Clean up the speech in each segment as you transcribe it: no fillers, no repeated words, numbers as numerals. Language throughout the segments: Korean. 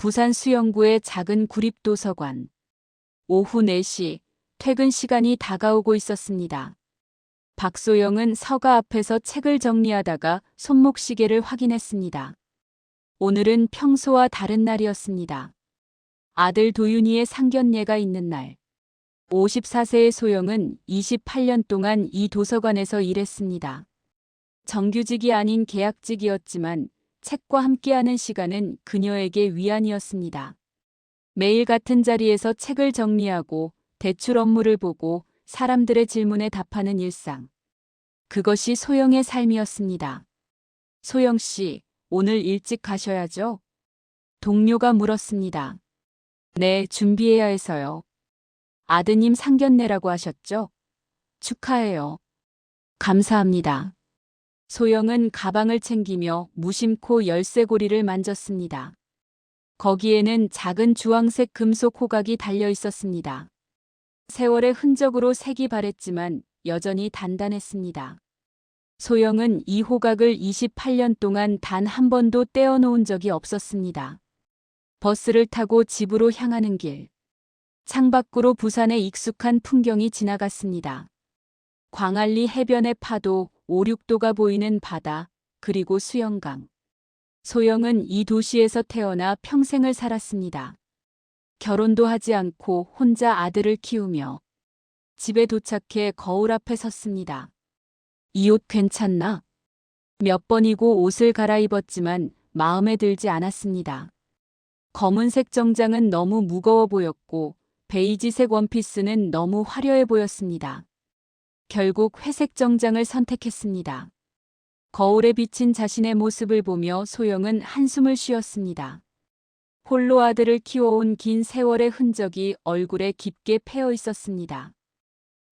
부산 수영구의 작은 구립도서관. 오후 4시, 퇴근 시간이 다가오고 있었습니다. 박소영은 서가 앞에서 책을 정리하다가 손목시계를 확인했습니다. 오늘은 평소와 다른 날이었습니다. 아들 도윤이의 상견례가 있는 날. 54세의 소영은 28년 동안 이 도서관에서 일했습니다. 정규직이 아닌 계약직이었지만 책과 함께하는 시간은 그녀에게 위안이었습니다. 매일 같은 자리에서 책을 정리하고 대출 업무를 보고 사람들의 질문에 답하는 일상. 그것이 소영의 삶이었습니다. 소영 씨, 오늘 일찍 가셔야죠? 동료가 물었습니다. 네, 준비해야 해서요. 아드님 상견례라고 하셨죠? 축하해요. 감사합니다. 소영은 가방을 챙기며 무심코 열쇠고리를 만졌습니다. 거기에는 작은 주황색 금속 호각이 달려 있었습니다. 세월의 흔적으로 색이 바랬지만 여전히 단단했습니다. 소영은 이 호각을 28년 동안 단 한 번도 떼어놓은 적이 없었습니다. 버스를 타고 집으로 향하는 길. 창밖으로 부산의 익숙한 풍경이 지나갔습니다. 광안리 해변의 파도, 5, 6도가 보이는 바다, 그리고 수영강. 소영은 이 도시에서 태어나 평생을 살았습니다. 결혼도 하지 않고 혼자 아들을 키우며 집에 도착해 거울 앞에 섰습니다. 이 옷 괜찮나? 몇 번이고 옷을 갈아입었지만 마음에 들지 않았습니다. 검은색 정장은 너무 무거워 보였고 베이지색 원피스는 너무 화려해 보였습니다. 결국 회색 정장을 선택했습니다. 거울에 비친 자신의 모습을 보며 소영은 한숨을 쉬었습니다. 홀로 아들을 키워온 긴 세월의 흔적이 얼굴에 깊게 패어 있었습니다.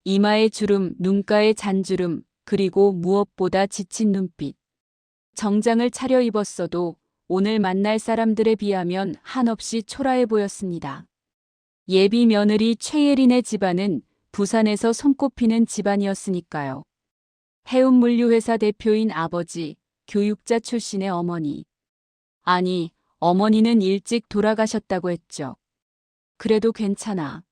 이마의 주름, 눈가의 잔주름, 그리고 무엇보다 지친 눈빛. 정장을 차려입었어도 오늘 만날 사람들에 비하면 한없이 초라해 보였습니다. 예비 며느리 최예린의 집안은 부산에서 손꼽히는 집안이었으니까요. 해운물류회사 대표인 아버지, 교육자 출신의 어머니. 아니, 어머니는 일찍 돌아가셨다고 했죠. 그래도 괜찮아.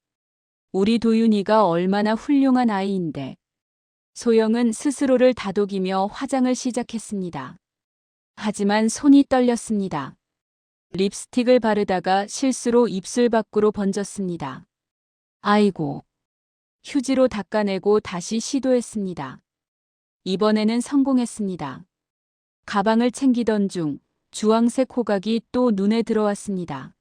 우리 도윤이가 얼마나 훌륭한 아이인데. 소영은 스스로를 다독이며 화장을 시작했습니다. 하지만 손이 떨렸습니다. 립스틱을 바르다가 실수로 입술 밖으로 번졌습니다. 아이고. 휴지로 닦아내고 다시 시도했습니다. 이번에는 성공했습니다. 가방을 챙기던 중 주황색 호각이 또 눈에 들어왔습니다.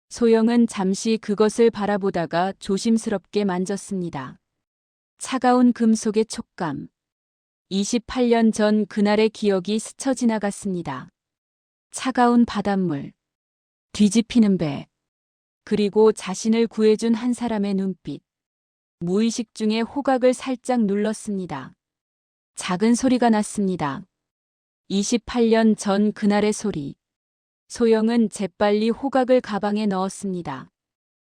소영은 잠시 그것을 바라보다가 조심스럽게 만졌습니다. 차가운 금속의 촉감. 28년 전 그날의 기억이 스쳐 지나갔습니다. 차가운 바닷물. 뒤집히는 배. 그리고 자신을 구해준 한 사람의 눈빛. 무의식 중에 호각을 살짝 눌렀습니다. 작은 소리가 났습니다. 28년 전 그날의 소리. 소영은 재빨리 호각을 가방에 넣었습니다.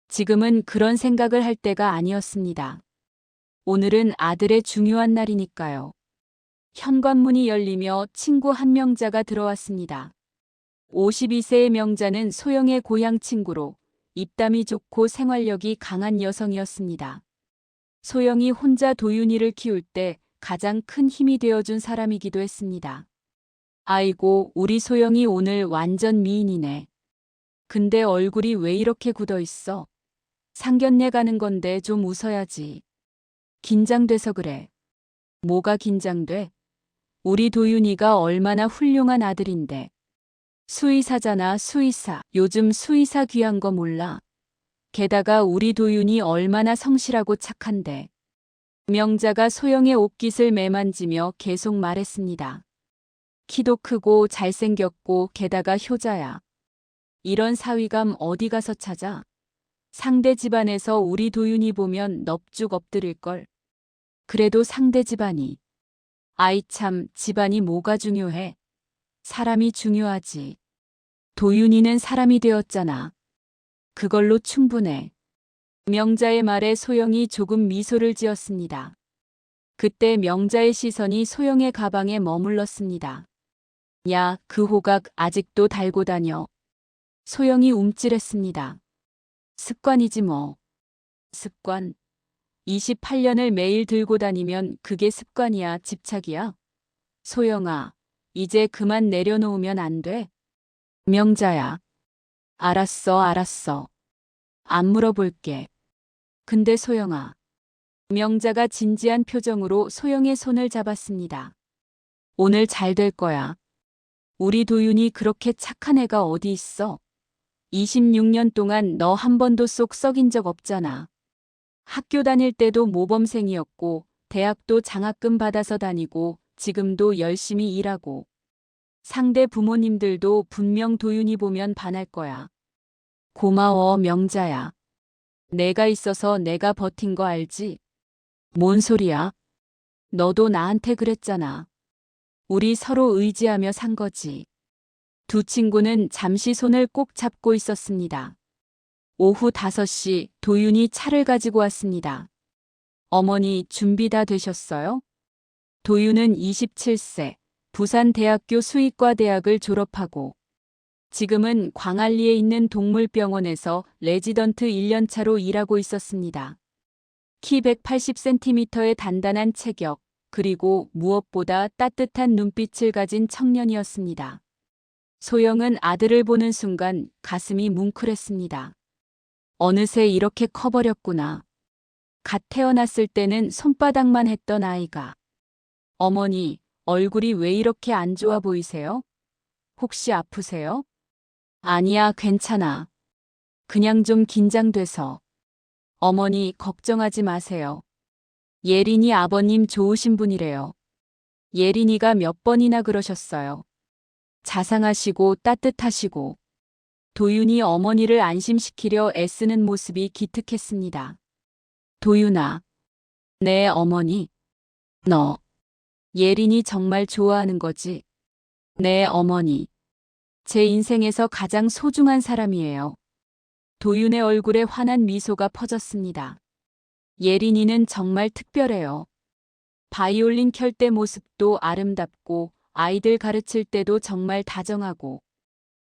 지금은 그런 생각을 할 때가 아니었습니다. 오늘은 아들의 중요한 날이니까요. 현관문이 열리며 친구 한 명자가 들어왔습니다. 52세의 명자는 소영의 고향 친구로 입담이 좋고 생활력이 강한 여성이었습니다. 소영이 혼자 도윤이를 키울 때 가장 큰 힘이 되어준 사람이기도 했습니다. 아이고, 우리 소영이 오늘 완전 미인이네. 근데 얼굴이 왜 이렇게 굳어 있어? 상견례 가는 건데 좀 웃어야지. 긴장돼서 그래. 뭐가 긴장돼? 우리 도윤이가 얼마나 훌륭한 아들인데. 수의사잖아, 수의사. 요즘 수의사 귀한 거 몰라. 게다가 우리 도윤이 얼마나 성실하고 착한데. 명자가 소영의 옷깃을 매만지며 계속 말했습니다. 키도 크고 잘생겼고 게다가 효자야. 이런 사위감 어디 가서 찾아? 상대 집안에서 우리 도윤이 보면 넙죽 엎드릴걸. 그래도 상대 집안이. 아이 참, 집안이 뭐가 중요해? 사람이 중요하지. 도윤이는 사람이 되었잖아. 그걸로 충분해. 명자의 말에 소영이 조금 미소를 지었습니다. 그때 명자의 시선이 소영의 가방에 머물렀습니다. 야, 그 호각 아직도 달고 다녀. 소영이 움찔했습니다. 습관이지 뭐. 습관. 28년을 매일 들고 다니면 그게 습관이야, 집착이야? 소영아, 이제 그만 내려놓으면 안 돼? 명자야. 알았어, 알았어. 안 물어볼게. 근데 소영아. 명자가 진지한 표정으로 소영의 손을 잡았습니다. 오늘 잘 될 거야. 우리 도윤이 그렇게 착한 애가 어디 있어? 26년 동안 너 한 번도 쏙 썩인 적 없잖아. 학교 다닐 때도 모범생이었고, 대학도 장학금 받아서 다니고, 지금도 열심히 일하고. 상대 부모님들도 분명 도윤이 보면 반할 거야. 고마워, 명자야. 내가 있어서 내가 버틴 거 알지? 뭔 소리야? 너도 나한테 그랬잖아. 우리 서로 의지하며 산 거지. 두 친구는 잠시 손을 꼭 잡고 있었습니다. 오후 5시 도윤이 차를 가지고 왔습니다. 어머니 준비 다 되셨어요? 도윤은 27세, 부산대학교 수의과 대학을 졸업하고 지금은 광안리에 있는 동물병원에서 레지던트 1년차로 일하고 있었습니다. 키 180cm의 단단한 체격, 그리고 무엇보다 따뜻한 눈빛을 가진 청년이었습니다. 소영은 아들을 보는 순간 가슴이 뭉클했습니다. 어느새 이렇게 커버렸구나. 갓 태어났을 때는 손바닥만 했던 아이가. 어머니, 얼굴이 왜 이렇게 안 좋아 보이세요? 혹시 아프세요? 아니야, 괜찮아. 그냥 좀 긴장돼서. 어머니, 걱정하지 마세요. 예린이 아버님 좋으신 분이래요. 예린이가 몇 번이나 그러셨어요. 자상하시고 따뜻하시고. 도윤이 어머니를 안심시키려 애쓰는 모습이 기특했습니다. 도윤아. 네, 어머니. 너. 예린이 정말 좋아하는 거지? 네, 어머니. 제 인생에서 가장 소중한 사람이에요. 도윤의 얼굴에 환한 미소가 퍼졌습니다. 예린이는 정말 특별해요. 바이올린 켤 때 모습도 아름답고 아이들 가르칠 때도 정말 다정하고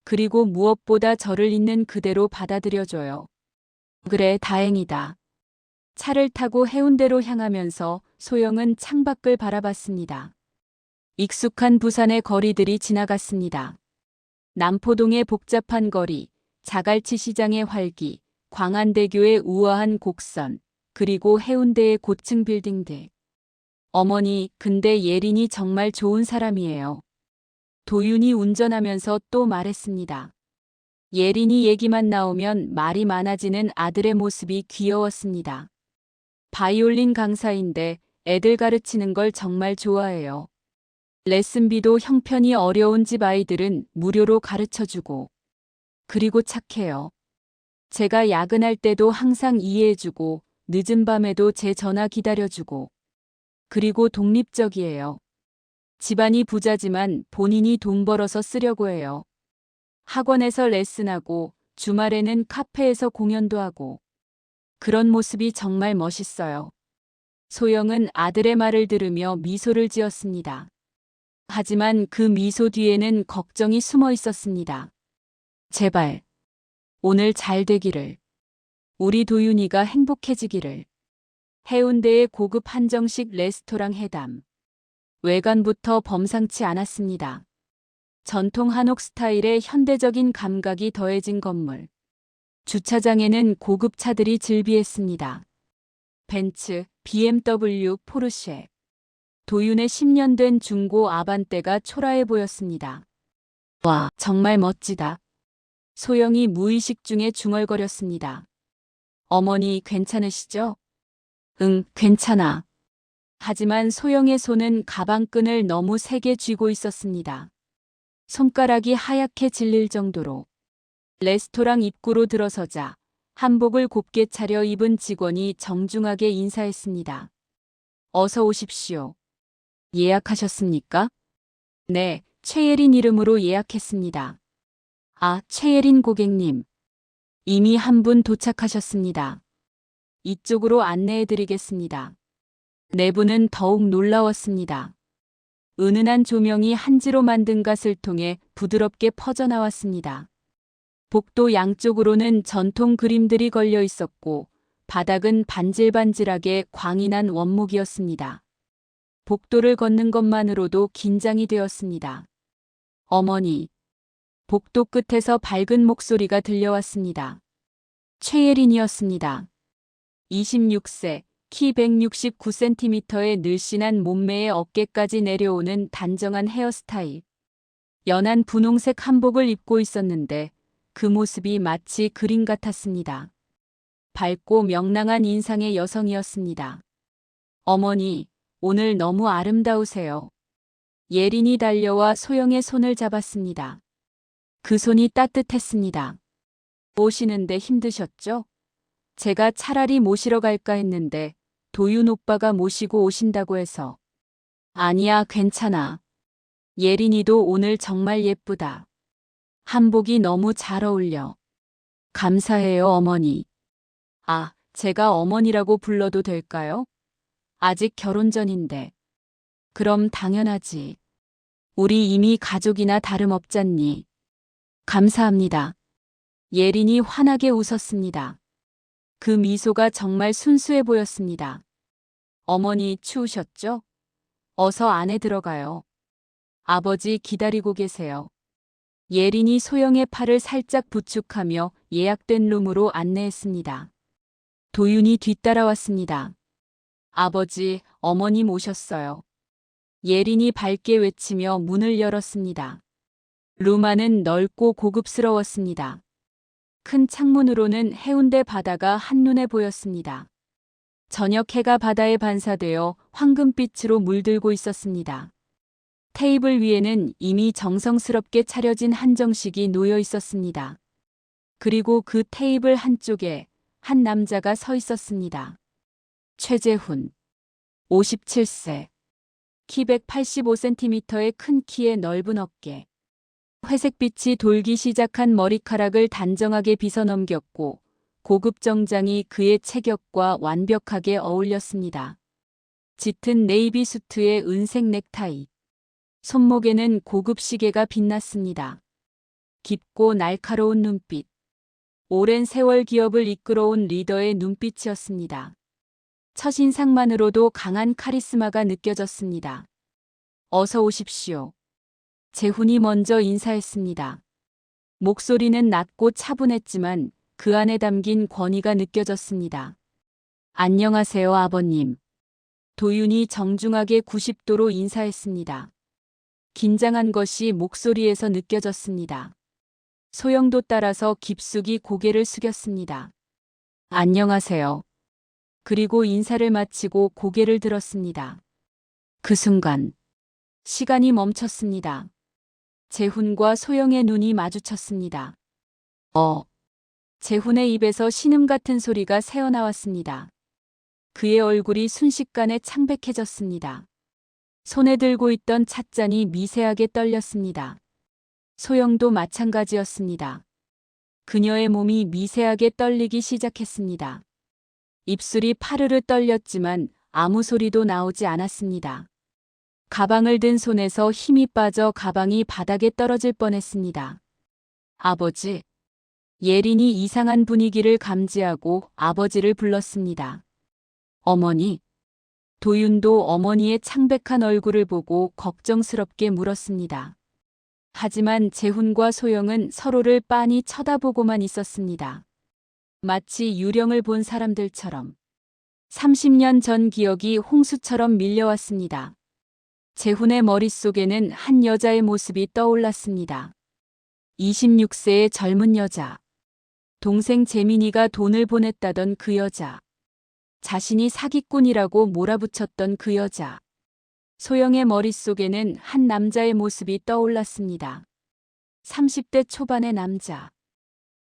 그리고 무엇보다 저를 있는 그대로 받아들여줘요. 그래, 다행이다. 차를 타고 해운대로 향하면서 소영은 창밖을 바라봤습니다. 익숙한 부산의 거리들이 지나갔습니다. 남포동의 복잡한 거리, 자갈치 시장의 활기, 광안대교의 우아한 곡선, 그리고 해운대의 고층 빌딩들. 어머니, 근데 예린이 정말 좋은 사람이에요. 도윤이 운전하면서 또 말했습니다. 예린이 얘기만 나오면 말이 많아지는 아들의 모습이 귀여웠습니다. 바이올린 강사인데 애들 가르치는 걸 정말 좋아해요. 레슨비도 형편이 어려운 집 아이들은 무료로 가르쳐주고. 그리고 착해요. 제가 야근할 때도 항상 이해해주고 늦은 밤에도 제 전화 기다려주고. 그리고 독립적이에요. 집안이 부자지만 본인이 돈 벌어서 쓰려고 해요. 학원에서 레슨하고 주말에는 카페에서 공연도 하고. 그런 모습이 정말 멋있어요. 소영은 아들의 말을 들으며 미소를 지었습니다. 하지만 그 미소 뒤에는 걱정이 숨어 있었습니다. 제발, 오늘 잘 되기를. 우리 도윤이가 행복해지기를. 해운대의 고급 한정식 레스토랑 해담. 외관부터 범상치 않았습니다. 전통 한옥 스타일의 현대적인 감각이 더해진 건물. 주차장에는 고급 차들이 즐비했습니다. 벤츠, BMW, 포르쉐. 도윤의 10년 된 중고 아반떼가 초라해 보였습니다. 와, 정말 멋지다. 소영이 무의식 중에 중얼거렸습니다. 어머니 괜찮으시죠? 응, 괜찮아. 하지만 소영의 손은 가방끈을 너무 세게 쥐고 있었습니다. 손가락이 하얗게 질릴 정도로. 레스토랑 입구로 들어서자 한복을 곱게 차려 입은 직원이 정중하게 인사했습니다. 어서 오십시오. 예약하셨습니까? 네, 최예린 이름으로 예약했습니다. 아, 최예린 고객님. 이미 한 분 도착하셨습니다. 이쪽으로 안내해 드리겠습니다. 내부는 더욱 놀라웠습니다. 은은한 조명이 한지로 만든 갓을 통해 부드럽게 퍼져나왔습니다. 복도 양쪽으로는 전통 그림들이 걸려 있었고 바닥은 반질반질하게 광이 난 원목이었습니다. 복도를 걷는 것만으로도 긴장이 되었습니다. 어머니. 복도 끝에서 밝은 목소리가 들려왔습니다. 최예린이었습니다. 26세, 키 169cm의 늘씬한 몸매에 어깨까지 내려오는 단정한 헤어스타일. 연한 분홍색 한복을 입고 있었는데 그 모습이 마치 그림 같았습니다. 밝고 명랑한 인상의 여성이었습니다. 어머니, 오늘 너무 아름다우세요. 예린이 달려와 소영의 손을 잡았습니다. 그 손이 따뜻했습니다. 오시는데 힘드셨죠? 제가 차라리 모시러 갈까 했는데 도윤 오빠가 모시고 오신다고 해서. 아니야, 괜찮아. 예린이도 오늘 정말 예쁘다. 한복이 너무 잘 어울려. 감사해요, 어머니. 아, 제가 어머니라고 불러도 될까요? 아직 결혼 전인데. 그럼 당연하지. 우리 이미 가족이나 다름없잖니. 감사합니다. 예린이 환하게 웃었습니다. 그 미소가 정말 순수해 보였습니다. 어머니 추우셨죠? 어서 안에 들어가요. 아버지 기다리고 계세요. 예린이 소영의 팔을 살짝 부축하며 예약된 룸으로 안내했습니다. 도윤이 뒤따라왔습니다. 아버지, 어머님 오셨어요. 예린이 밝게 외치며 문을 열었습니다. 룸 안은 넓고 고급스러웠습니다. 큰 창문으로는 해운대 바다가 한눈에 보였습니다. 저녁 해가 바다에 반사되어 황금빛으로 물들고 있었습니다. 테이블 위에는 이미 정성스럽게 차려진 한정식이 놓여 있었습니다. 그리고 그 테이블 한쪽에 한 남자가 서 있었습니다. 최재훈, 57세, 키 185cm의 큰 키에 넓은 어깨. 회색빛이 돌기 시작한 머리카락을 단정하게 빗어넘겼고 고급 정장이 그의 체격과 완벽하게 어울렸습니다. 짙은 네이비 수트에 은색 넥타이. 손목에는 고급 시계가 빛났습니다. 깊고 날카로운 눈빛. 오랜 세월 기업을 이끌어온 리더의 눈빛이었습니다. 첫인상만으로도 강한 카리스마가 느껴졌습니다. 어서 오십시오. 재훈이 먼저 인사했습니다. 목소리는 낮고 차분했지만 그 안에 담긴 권위가 느껴졌습니다. 안녕하세요, 아버님. 도윤이 정중하게 90도로 인사했습니다. 긴장한 것이 목소리에서 느껴졌습니다. 소영도 따라서 깊숙이 고개를 숙였습니다. 안녕하세요. 그리고 인사를 마치고 고개를 들었습니다. 그 순간 시간이 멈췄습니다. 재훈과 소영의 눈이 마주쳤습니다. 재훈의 입에서 신음 같은 소리가 새어나왔습니다. 그의 얼굴이 순식간에 창백해졌습니다. 손에 들고 있던 찻잔이 미세하게 떨렸습니다. 소영도 마찬가지였습니다. 그녀의 몸이 미세하게 떨리기 시작했습니다. 입술이 파르르 떨렸지만 아무 소리도 나오지 않았습니다. 가방을 든 손에서 힘이 빠져 가방이 바닥에 떨어질 뻔했습니다. 아버지. 예린이 이상한 분위기를 감지하고 아버지를 불렀습니다. 어머니. 도윤도 어머니의 창백한 얼굴을 보고 걱정스럽게 물었습니다. 하지만 재훈과 소영은 서로를 빤히 쳐다보고만 있었습니다. 마치 유령을 본 사람들처럼. 30년 전 기억이 홍수처럼 밀려왔습니다. 재훈의 머릿속에는 한 여자의 모습이 떠올랐습니다. 26세의 젊은 여자. 동생 재민이가 돈을 보냈다던 그 여자. 자신이 사기꾼이라고 몰아붙였던 그 여자. 소영의 머릿속에는 한 남자의 모습이 떠올랐습니다. 30대 초반의 남자.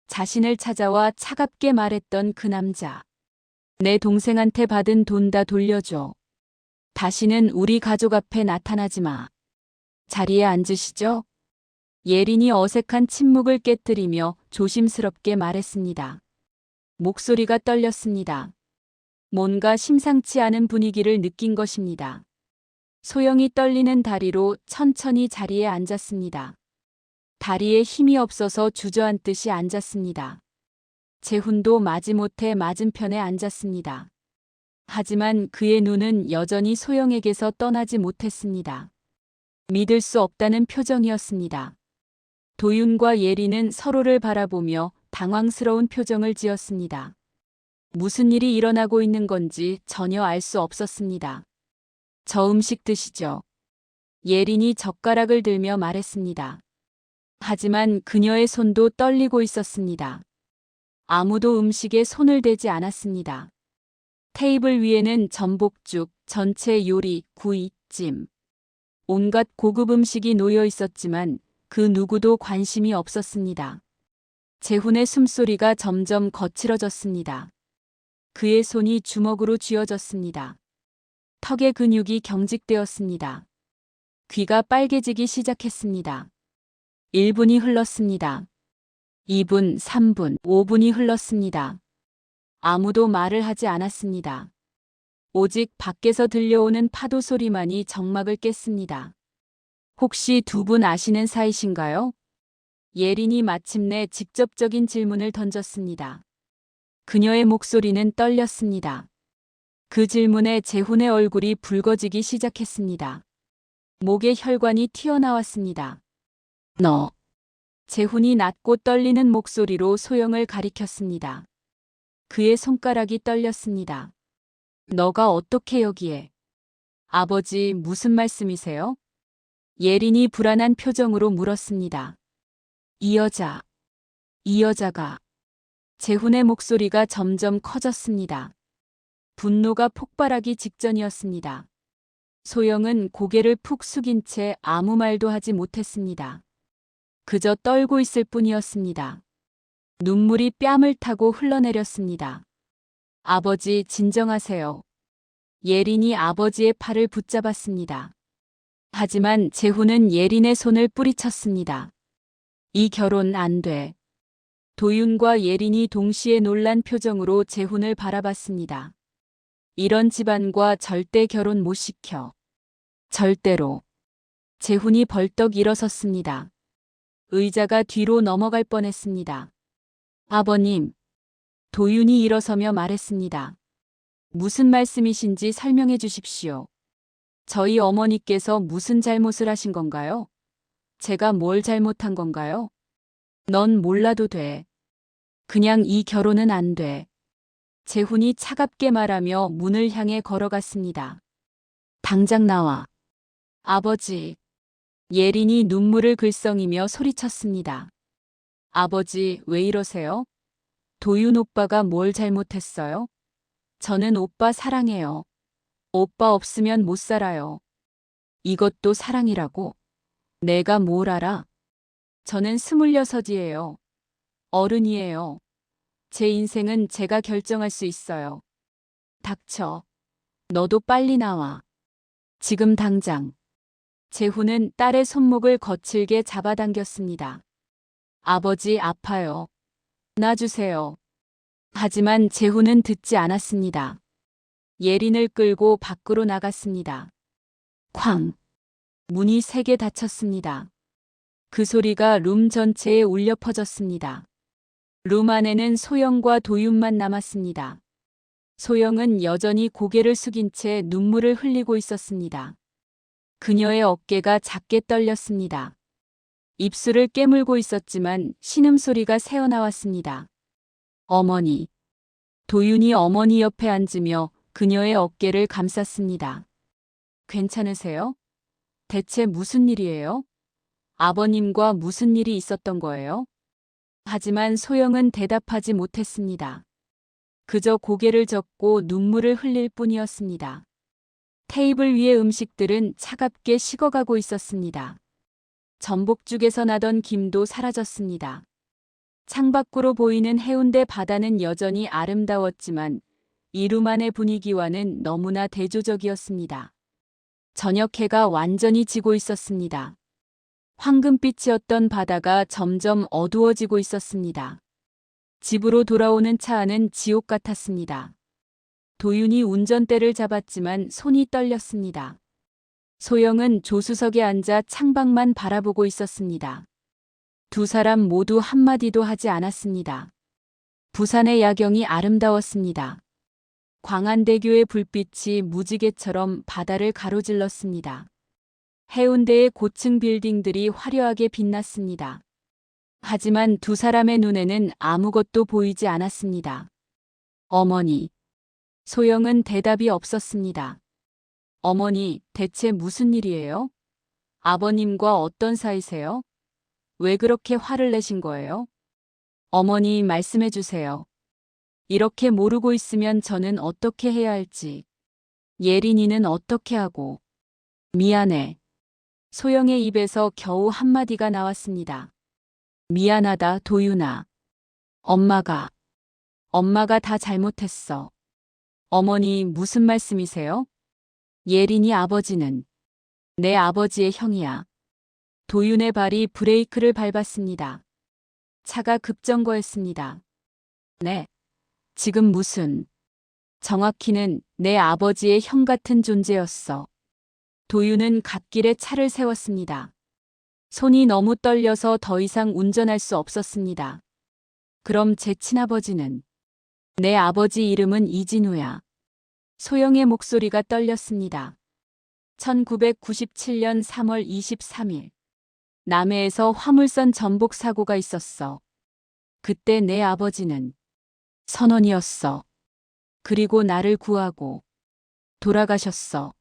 자신을 찾아와 차갑게 말했던 그 남자. 내 동생한테 받은 돈 다 돌려줘. 다시는 우리 가족 앞에 나타나지 마. 자리에 앉으시죠? 예린이 어색한 침묵을 깨뜨리며 조심스럽게 말했습니다. 목소리가 떨렸습니다. 뭔가 심상치 않은 분위기를 느낀 것입니다. 소영이 떨리는 다리로 천천히 자리에 앉았습니다. 다리에 힘이 없어서 주저앉듯이 앉았습니다. 재훈도 마지못해 맞은편에 앉았습니다. 하지만 그의 눈은 여전히 소영에게서 떠나지 못했습니다. 믿을 수 없다는 표정이었습니다. 도윤과 예리는 서로를 바라보며 당황스러운 표정을 지었습니다. 무슨 일이 일어나고 있는 건지 전혀 알 수 없었습니다. 저 음식 드시죠. 예린이 젓가락을 들며 말했습니다. 하지만 그녀의 손도 떨리고 있었습니다. 아무도 음식에 손을 대지 않았습니다. 테이블 위에는 전복죽, 전체 요리, 구이, 찜. 온갖 고급 음식이 놓여 있었지만 그 누구도 관심이 없었습니다. 재훈의 숨소리가 점점 거칠어졌습니다. 그의 손이 주먹으로 쥐어졌습니다. 턱의 근육이 경직되었습니다. 귀가 빨개지기 시작했습니다. 1분이 흘렀습니다. 2분, 3분, 5분이 흘렀습니다. 아무도 말을 하지 않았습니다. 오직 밖에서 들려오는 파도 소리만이 정막을 깼습니다. 혹시 두 분 아시는 사이신가요? 예린이 마침내 직접적인 질문을 던졌습니다. 그녀의 목소리는 떨렸습니다. 그 질문에 재훈의 얼굴이 붉어지기 시작했습니다. 목에 혈관이 튀어나왔습니다. 너. 재훈이 낮고 떨리는 목소리로 소영을 가리켰습니다. 그의 손가락이 떨렸습니다. 너가 어떻게 여기에? 아버지, 무슨 말씀이세요? 예린이 불안한 표정으로 물었습니다. 이 여자가. 재훈의 목소리가 점점 커졌습니다. 분노가 폭발하기 직전이었습니다. 소영은 고개를 푹 숙인 채 아무 말도 하지 못했습니다. 그저 떨고 있을 뿐이었습니다. 눈물이 뺨을 타고 흘러내렸습니다. 아버지, 진정하세요. 예린이 아버지의 팔을 붙잡았습니다. 하지만 재훈은 예린의 손을 뿌리쳤습니다. 이 결혼 안 돼. 도윤과 예린이 동시에 놀란 표정으로 재훈을 바라봤습니다. 이런 집안과 절대 결혼 못 시켜. 절대로. 재훈이 벌떡 일어섰습니다. 의자가 뒤로 넘어갈 뻔했습니다. 아버님. 도윤이 일어서며 말했습니다. 무슨 말씀이신지 설명해 주십시오. 저희 어머니께서 무슨 잘못을 하신 건가요? 제가 뭘 잘못한 건가요? 넌 몰라도 돼. 그냥 이 결혼은 안 돼. 재훈이 차갑게 말하며 문을 향해 걸어갔습니다. 당장 나와. 아버지. 예린이 눈물을 글썽이며 소리쳤습니다. 아버지, 왜 이러세요? 도윤 오빠가 뭘 잘못했어요? 저는 오빠 사랑해요. 오빠 없으면 못 살아요. 이것도 사랑이라고? 내가 뭘 알아? 저는 26이에요. 어른이에요. 제 인생은 제가 결정할 수 있어요. 닥쳐. 너도 빨리 나와. 지금 당장. 재훈은 딸의 손목을 거칠게 잡아당겼습니다. 아버지, 아파요. 놔주세요. 하지만 재훈은 듣지 않았습니다. 예린을 끌고 밖으로 나갔습니다. 쾅. 문이 3개 닫혔습니다. 그 소리가 룸 전체에 울려 퍼졌습니다. 룸 안에는 소영과 도윤만 남았습니다. 소영은 여전히 고개를 숙인 채 눈물을 흘리고 있었습니다. 그녀의 어깨가 작게 떨렸습니다. 입술을 깨물고 있었지만 신음소리가 새어나왔습니다. 어머니. 도윤이 어머니 옆에 앉으며 그녀의 어깨를 감쌌습니다. 괜찮으세요? 대체 무슨 일이에요? 아버님과 무슨 일이 있었던 거예요? 하지만 소영은 대답하지 못했습니다. 그저 고개를 젓고 눈물을 흘릴 뿐이었습니다. 테이블 위의 음식들은 차갑게 식어가고 있었습니다. 전복죽에서 나던 김도 사라졌습니다. 창밖으로 보이는 해운대 바다는 여전히 아름다웠지만 이 룸 안의 분위기와는 너무나 대조적이었습니다. 저녁 해가 완전히 지고 있었습니다. 황금빛이었던 바다가 점점 어두워지고 있었습니다. 집으로 돌아오는 차 안은 지옥 같았습니다. 도윤이 운전대를 잡았지만 손이 떨렸습니다. 소영은 조수석에 앉아 창밖만 바라보고 있었습니다. 두 사람 모두 한마디도 하지 않았습니다. 부산의 야경이 아름다웠습니다. 광안대교의 불빛이 무지개처럼 바다를 가로질렀습니다. 해운대의 고층 빌딩들이 화려하게 빛났습니다. 하지만 두 사람의 눈에는 아무것도 보이지 않았습니다. 어머니. 소영은 대답이 없었습니다. 어머니, 대체 무슨 일이에요? 아버님과 어떤 사이세요? 왜 그렇게 화를 내신 거예요? 어머니, 말씀해 주세요. 이렇게 모르고 있으면 저는 어떻게 해야 할지. 예린이는 어떻게 하고. 미안해. 소영의 입에서 겨우 한마디가 나왔습니다. 미안하다, 도윤아. 엄마가 다 잘못했어. 어머니, 무슨 말씀이세요? 예린이 아버지는 내 아버지의 형이야. 도윤의 발이 브레이크를 밟았습니다. 차가 급정거했습니다. 네. 지금 무슨. 정확히는 내 아버지의 형 같은 존재였어. 도윤은 갓길에 차를 세웠습니다. 손이 너무 떨려서 더 이상 운전할 수 없었습니다. 그럼 제 친아버지는? 내 아버지 이름은 이진우야. 소영의 목소리가 떨렸습니다. 1997년 3월 23일. 남해에서 화물선 전복 사고가 있었어. 그때 내 아버지는 선원이었어. 그리고 나를 구하고 돌아가셨어.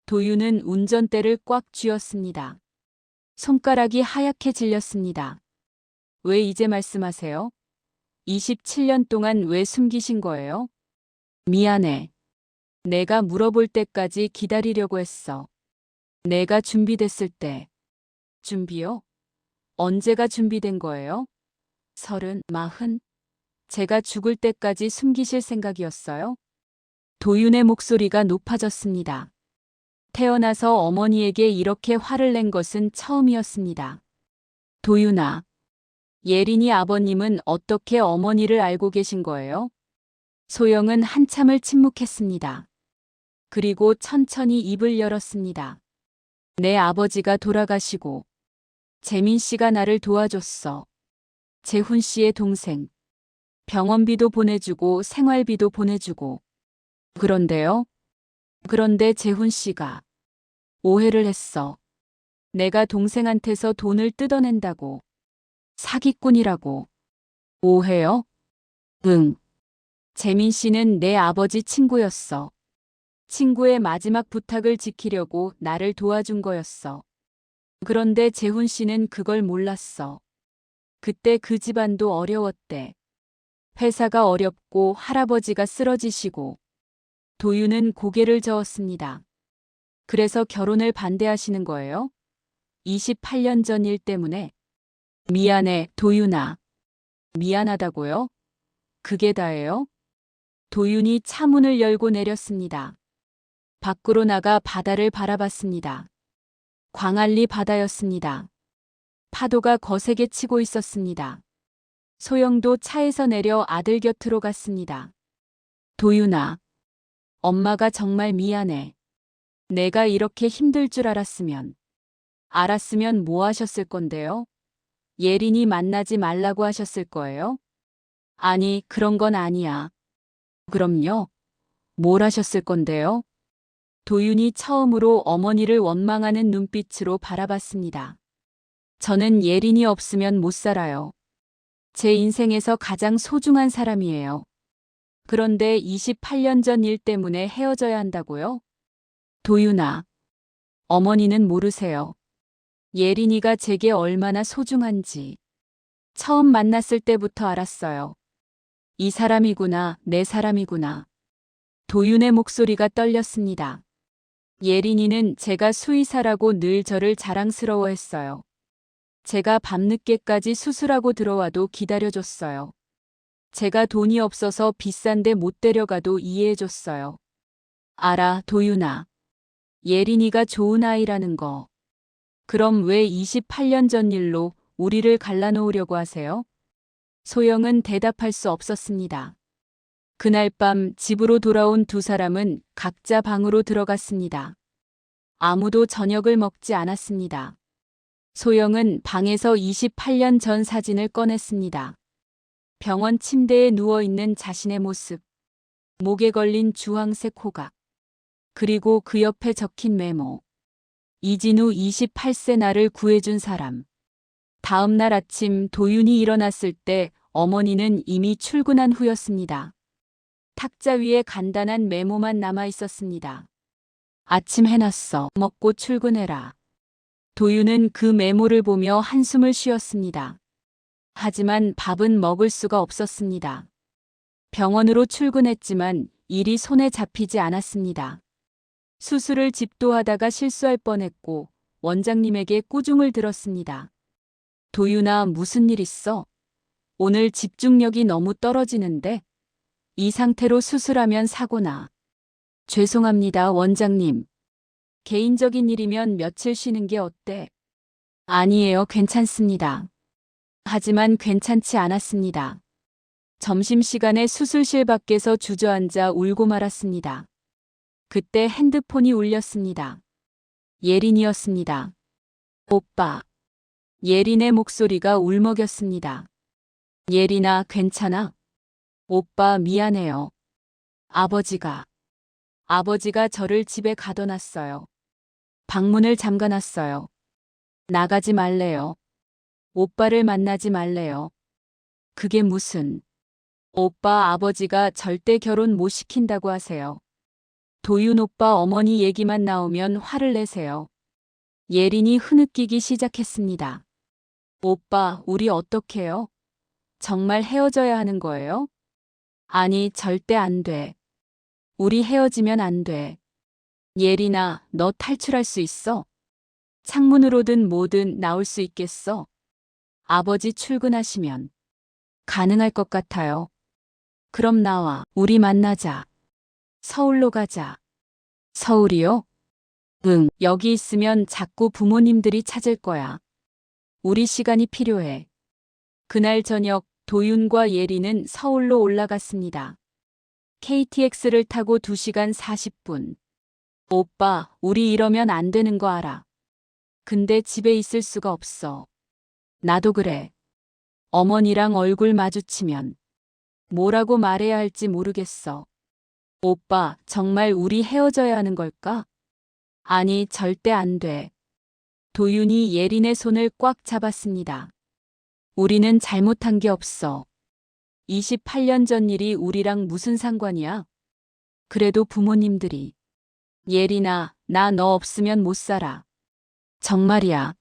도윤은 운전대를 꽉 쥐었습니다. 손가락이 하얗게 질렸습니다. 왜 이제 말씀하세요? 27년 동안 왜 숨기신 거예요? 미안해. 내가 물어볼 때까지 기다리려고 했어. 내가 준비됐을 때. 준비요? 언제가 준비된 거예요? 30, 40? 제가 죽을 때까지 숨기실 생각이었어요? 도윤의 목소리가 높아졌습니다. 태어나서 어머니에게 이렇게 화를 낸 것은 처음이었습니다. 도윤아. 예린이 아버님은 어떻게 어머니를 알고 계신 거예요? 소영은 한참을 침묵했습니다. 그리고 천천히 입을 열었습니다. 내 아버지가 돌아가시고 재민 씨가 나를 도와줬어. 재훈 씨의 동생. 병원비도 보내주고 생활비도 보내주고. 그런데요? 그런데 재훈 씨가 오해를 했어. 내가 동생한테서 돈을 뜯어낸다고. 사기꾼이라고. 오해요? 응. 재민 씨는 내 아버지 친구였어. 친구의 마지막 부탁을 지키려고 나를 도와준 거였어. 그런데 재훈 씨는 그걸 몰랐어. 그때 그 집안도 어려웠대. 회사가 어렵고 할아버지가 쓰러지시고. 도윤은 고개를 저었습니다. 그래서 결혼을 반대하시는 거예요? 28년 전 일 때문에. 미안해, 도윤아. 미안하다고요? 그게 다예요? 도윤이 차문을 열고 내렸습니다. 밖으로 나가 바다를 바라봤습니다. 광안리 바다였습니다. 파도가 거세게 치고 있었습니다. 소영도 차에서 내려 아들 곁으로 갔습니다. 도윤아. 엄마가 정말 미안해. 내가 이렇게 힘들 줄 알았으면 뭐 하셨을 건데요? 예린이 만나지 말라고 하셨을 거예요? 아니, 그런 건 아니야. 그럼요. 뭘 하셨을 건데요? 도윤이 처음으로 어머니를 원망하는 눈빛으로 바라봤습니다. 저는 예린이 없으면 못 살아요. 제 인생에서 가장 소중한 사람이에요. 그런데 28년 전 일 때문에 헤어져야 한다고요? 도윤아. 어머니는 모르세요. 예린이가 제게 얼마나 소중한지. 처음 만났을 때부터 알았어요. 이 사람이구나, 내 사람이구나. 도윤의 목소리가 떨렸습니다. 예린이는 제가 수의사라고 늘 저를 자랑스러워했어요. 제가 밤늦게까지 수술하고 들어와도 기다려줬어요. 제가 돈이 없어서 비싼데 못 데려가도 이해해줬어요. 알아, 도윤아. 예린이가 좋은 아이라는 거. 그럼 왜 28년 전 일로 우리를 갈라놓으려고 하세요? 소영은 대답할 수 없었습니다. 그날 밤 집으로 돌아온 두 사람은 각자 방으로 들어갔습니다. 아무도 저녁을 먹지 않았습니다. 소영은 방에서 28년 전 사진을 꺼냈습니다. 병원 침대에 누워있는 자신의 모습, 목에 걸린 주황색 호각, 그리고 그 옆에 적힌 메모. 이진우 28세 나를 구해준 사람. 다음 날 아침 도윤이 일어났을 때 어머니는 이미 출근한 후였습니다. 탁자 위에 간단한 메모만 남아 있었습니다. 아침 해놨어. 먹고 출근해라. 도윤은 그 메모를 보며 한숨을 쉬었습니다. 하지만 밥은 먹을 수가 없었습니다. 병원으로 출근했지만 일이 손에 잡히지 않았습니다. 수술을 집도하다가 실수할 뻔했고 원장님에게 꾸중을 들었습니다. 도윤아, 무슨 일 있어? 오늘 집중력이 너무 떨어지는데? 이 상태로 수술하면 사고나. 죄송합니다, 원장님. 개인적인 일이면 며칠 쉬는 게 어때? 아니에요, 괜찮습니다. 하지만 괜찮지 않았습니다. 점심시간에 수술실 밖에서 주저앉아 울고 말았습니다. 그때 핸드폰이 울렸습니다. 예린이었습니다. 오빠. 예린의 목소리가 울먹였습니다. 예린아, 괜찮아? 오빠, 미안해요. 아버지가 저를 집에 가둬놨어요. 방문을 잠가놨어요. 나가지 말래요. 오빠를 만나지 말래요. 그게 무슨... 오빠 아버지가 절대 결혼 못 시킨다고 하세요. 도윤 오빠 어머니 얘기만 나오면 화를 내세요. 예린이 흐느끼기 시작했습니다. 오빠, 우리 어떡해요? 정말 헤어져야 하는 거예요? 아니, 절대 안 돼. 우리 헤어지면 안 돼. 예린아, 너 탈출할 수 있어? 창문으로든 뭐든 나올 수 있겠어? 아버지 출근하시면. 가능할 것 같아요. 그럼 나와. 우리 만나자. 서울로 가자. 서울이요? 응, 여기 있으면 자꾸 부모님들이 찾을 거야. 우리 시간이 필요해. 그날 저녁 도윤과 예린은 서울로 올라갔습니다. KTX를 타고 2시간 40분. 오빠, 우리 이러면 안 되는 거 알아. 근데 집에 있을 수가 없어. 나도 그래. 어머니랑 얼굴 마주치면 뭐라고 말해야 할지 모르겠어. 오빠, 정말 우리 헤어져야 하는 걸까? 아니, 절대 안 돼. 도윤이 예린의 손을 꽉 잡았습니다. 우리는 잘못한 게 없어. 28년 전 일이 우리랑 무슨 상관이야? 그래도 부모님들이. 예린아, 나 너 없으면 못 살아. 정말이야.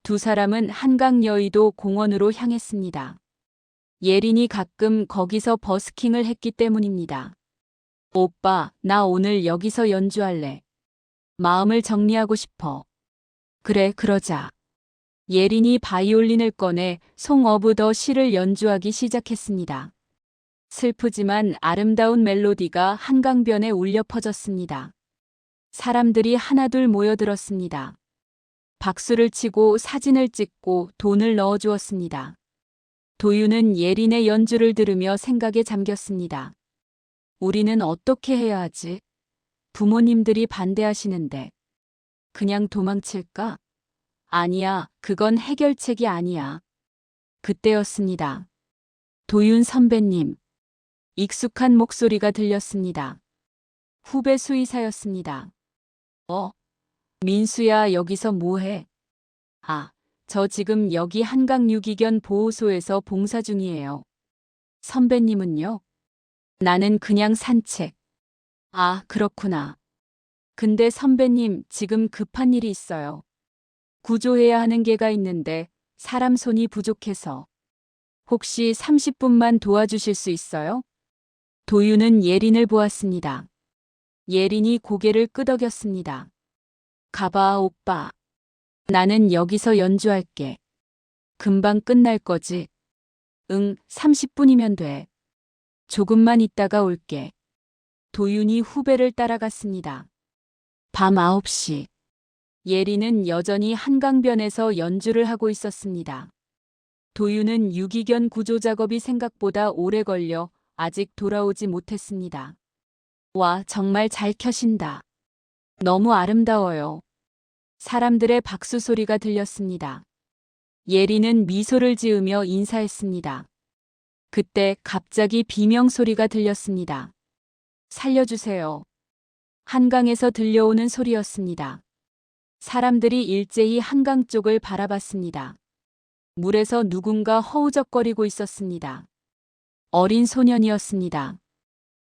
두 사람은 한강 여의도 공원으로 향했습니다. 예린이 가끔 거기서 버스킹을 했기 때문입니다. 오빠, 나 오늘 여기서 연주할래. 마음을 정리하고 싶어. 그래, 그러자. 예린이 바이올린을 꺼내 송 오브 더 시를 연주하기 시작했습니다. 슬프지만 아름다운 멜로디가 한강변에 울려 퍼졌습니다. 사람들이 하나둘 모여들었습니다. 박수를 치고 사진을 찍고 돈을 넣어주었습니다. 도윤은 예린의 연주를 들으며 생각에 잠겼습니다. 우리는 어떻게 해야 하지? 부모님들이 반대하시는데. 그냥 도망칠까? 아니야, 그건 해결책이 아니야. 그때였습니다. 도윤 선배님. 익숙한 목소리가 들렸습니다. 후배 수의사였습니다. 민수야, 여기서 뭐해? 아, 저 지금 여기 한강 유기견 보호소에서 봉사 중이에요. 선배님은요? 나는 그냥 산책. 아, 그렇구나. 근데 선배님, 지금 급한 일이 있어요. 구조해야 하는 개가 있는데 사람 손이 부족해서. 혹시 30분만 도와주실 수 있어요? 도윤은 예린을 보았습니다. 예린이 고개를 끄덕였습니다. 가봐, 오빠. 나는 여기서 연주할게. 금방 끝날 거지? 응, 30분이면 돼. 조금만 있다가 올게. 도윤이 후배를 따라갔습니다. 밤 9시. 예린은 여전히 한강변에서 연주를 하고 있었습니다. 도윤은 유기견 구조 작업이 생각보다 오래 걸려 아직 돌아오지 못했습니다. 와, 정말 잘 켜신다. 너무 아름다워요. 사람들의 박수 소리가 들렸습니다. 예리는 미소를 지으며 인사했습니다. 그때 갑자기 비명 소리가 들렸습니다. 살려주세요. 한강에서 들려오는 소리였습니다. 사람들이 일제히 한강 쪽을 바라봤습니다. 물에서 누군가 허우적거리고 있었습니다. 어린 소년이었습니다.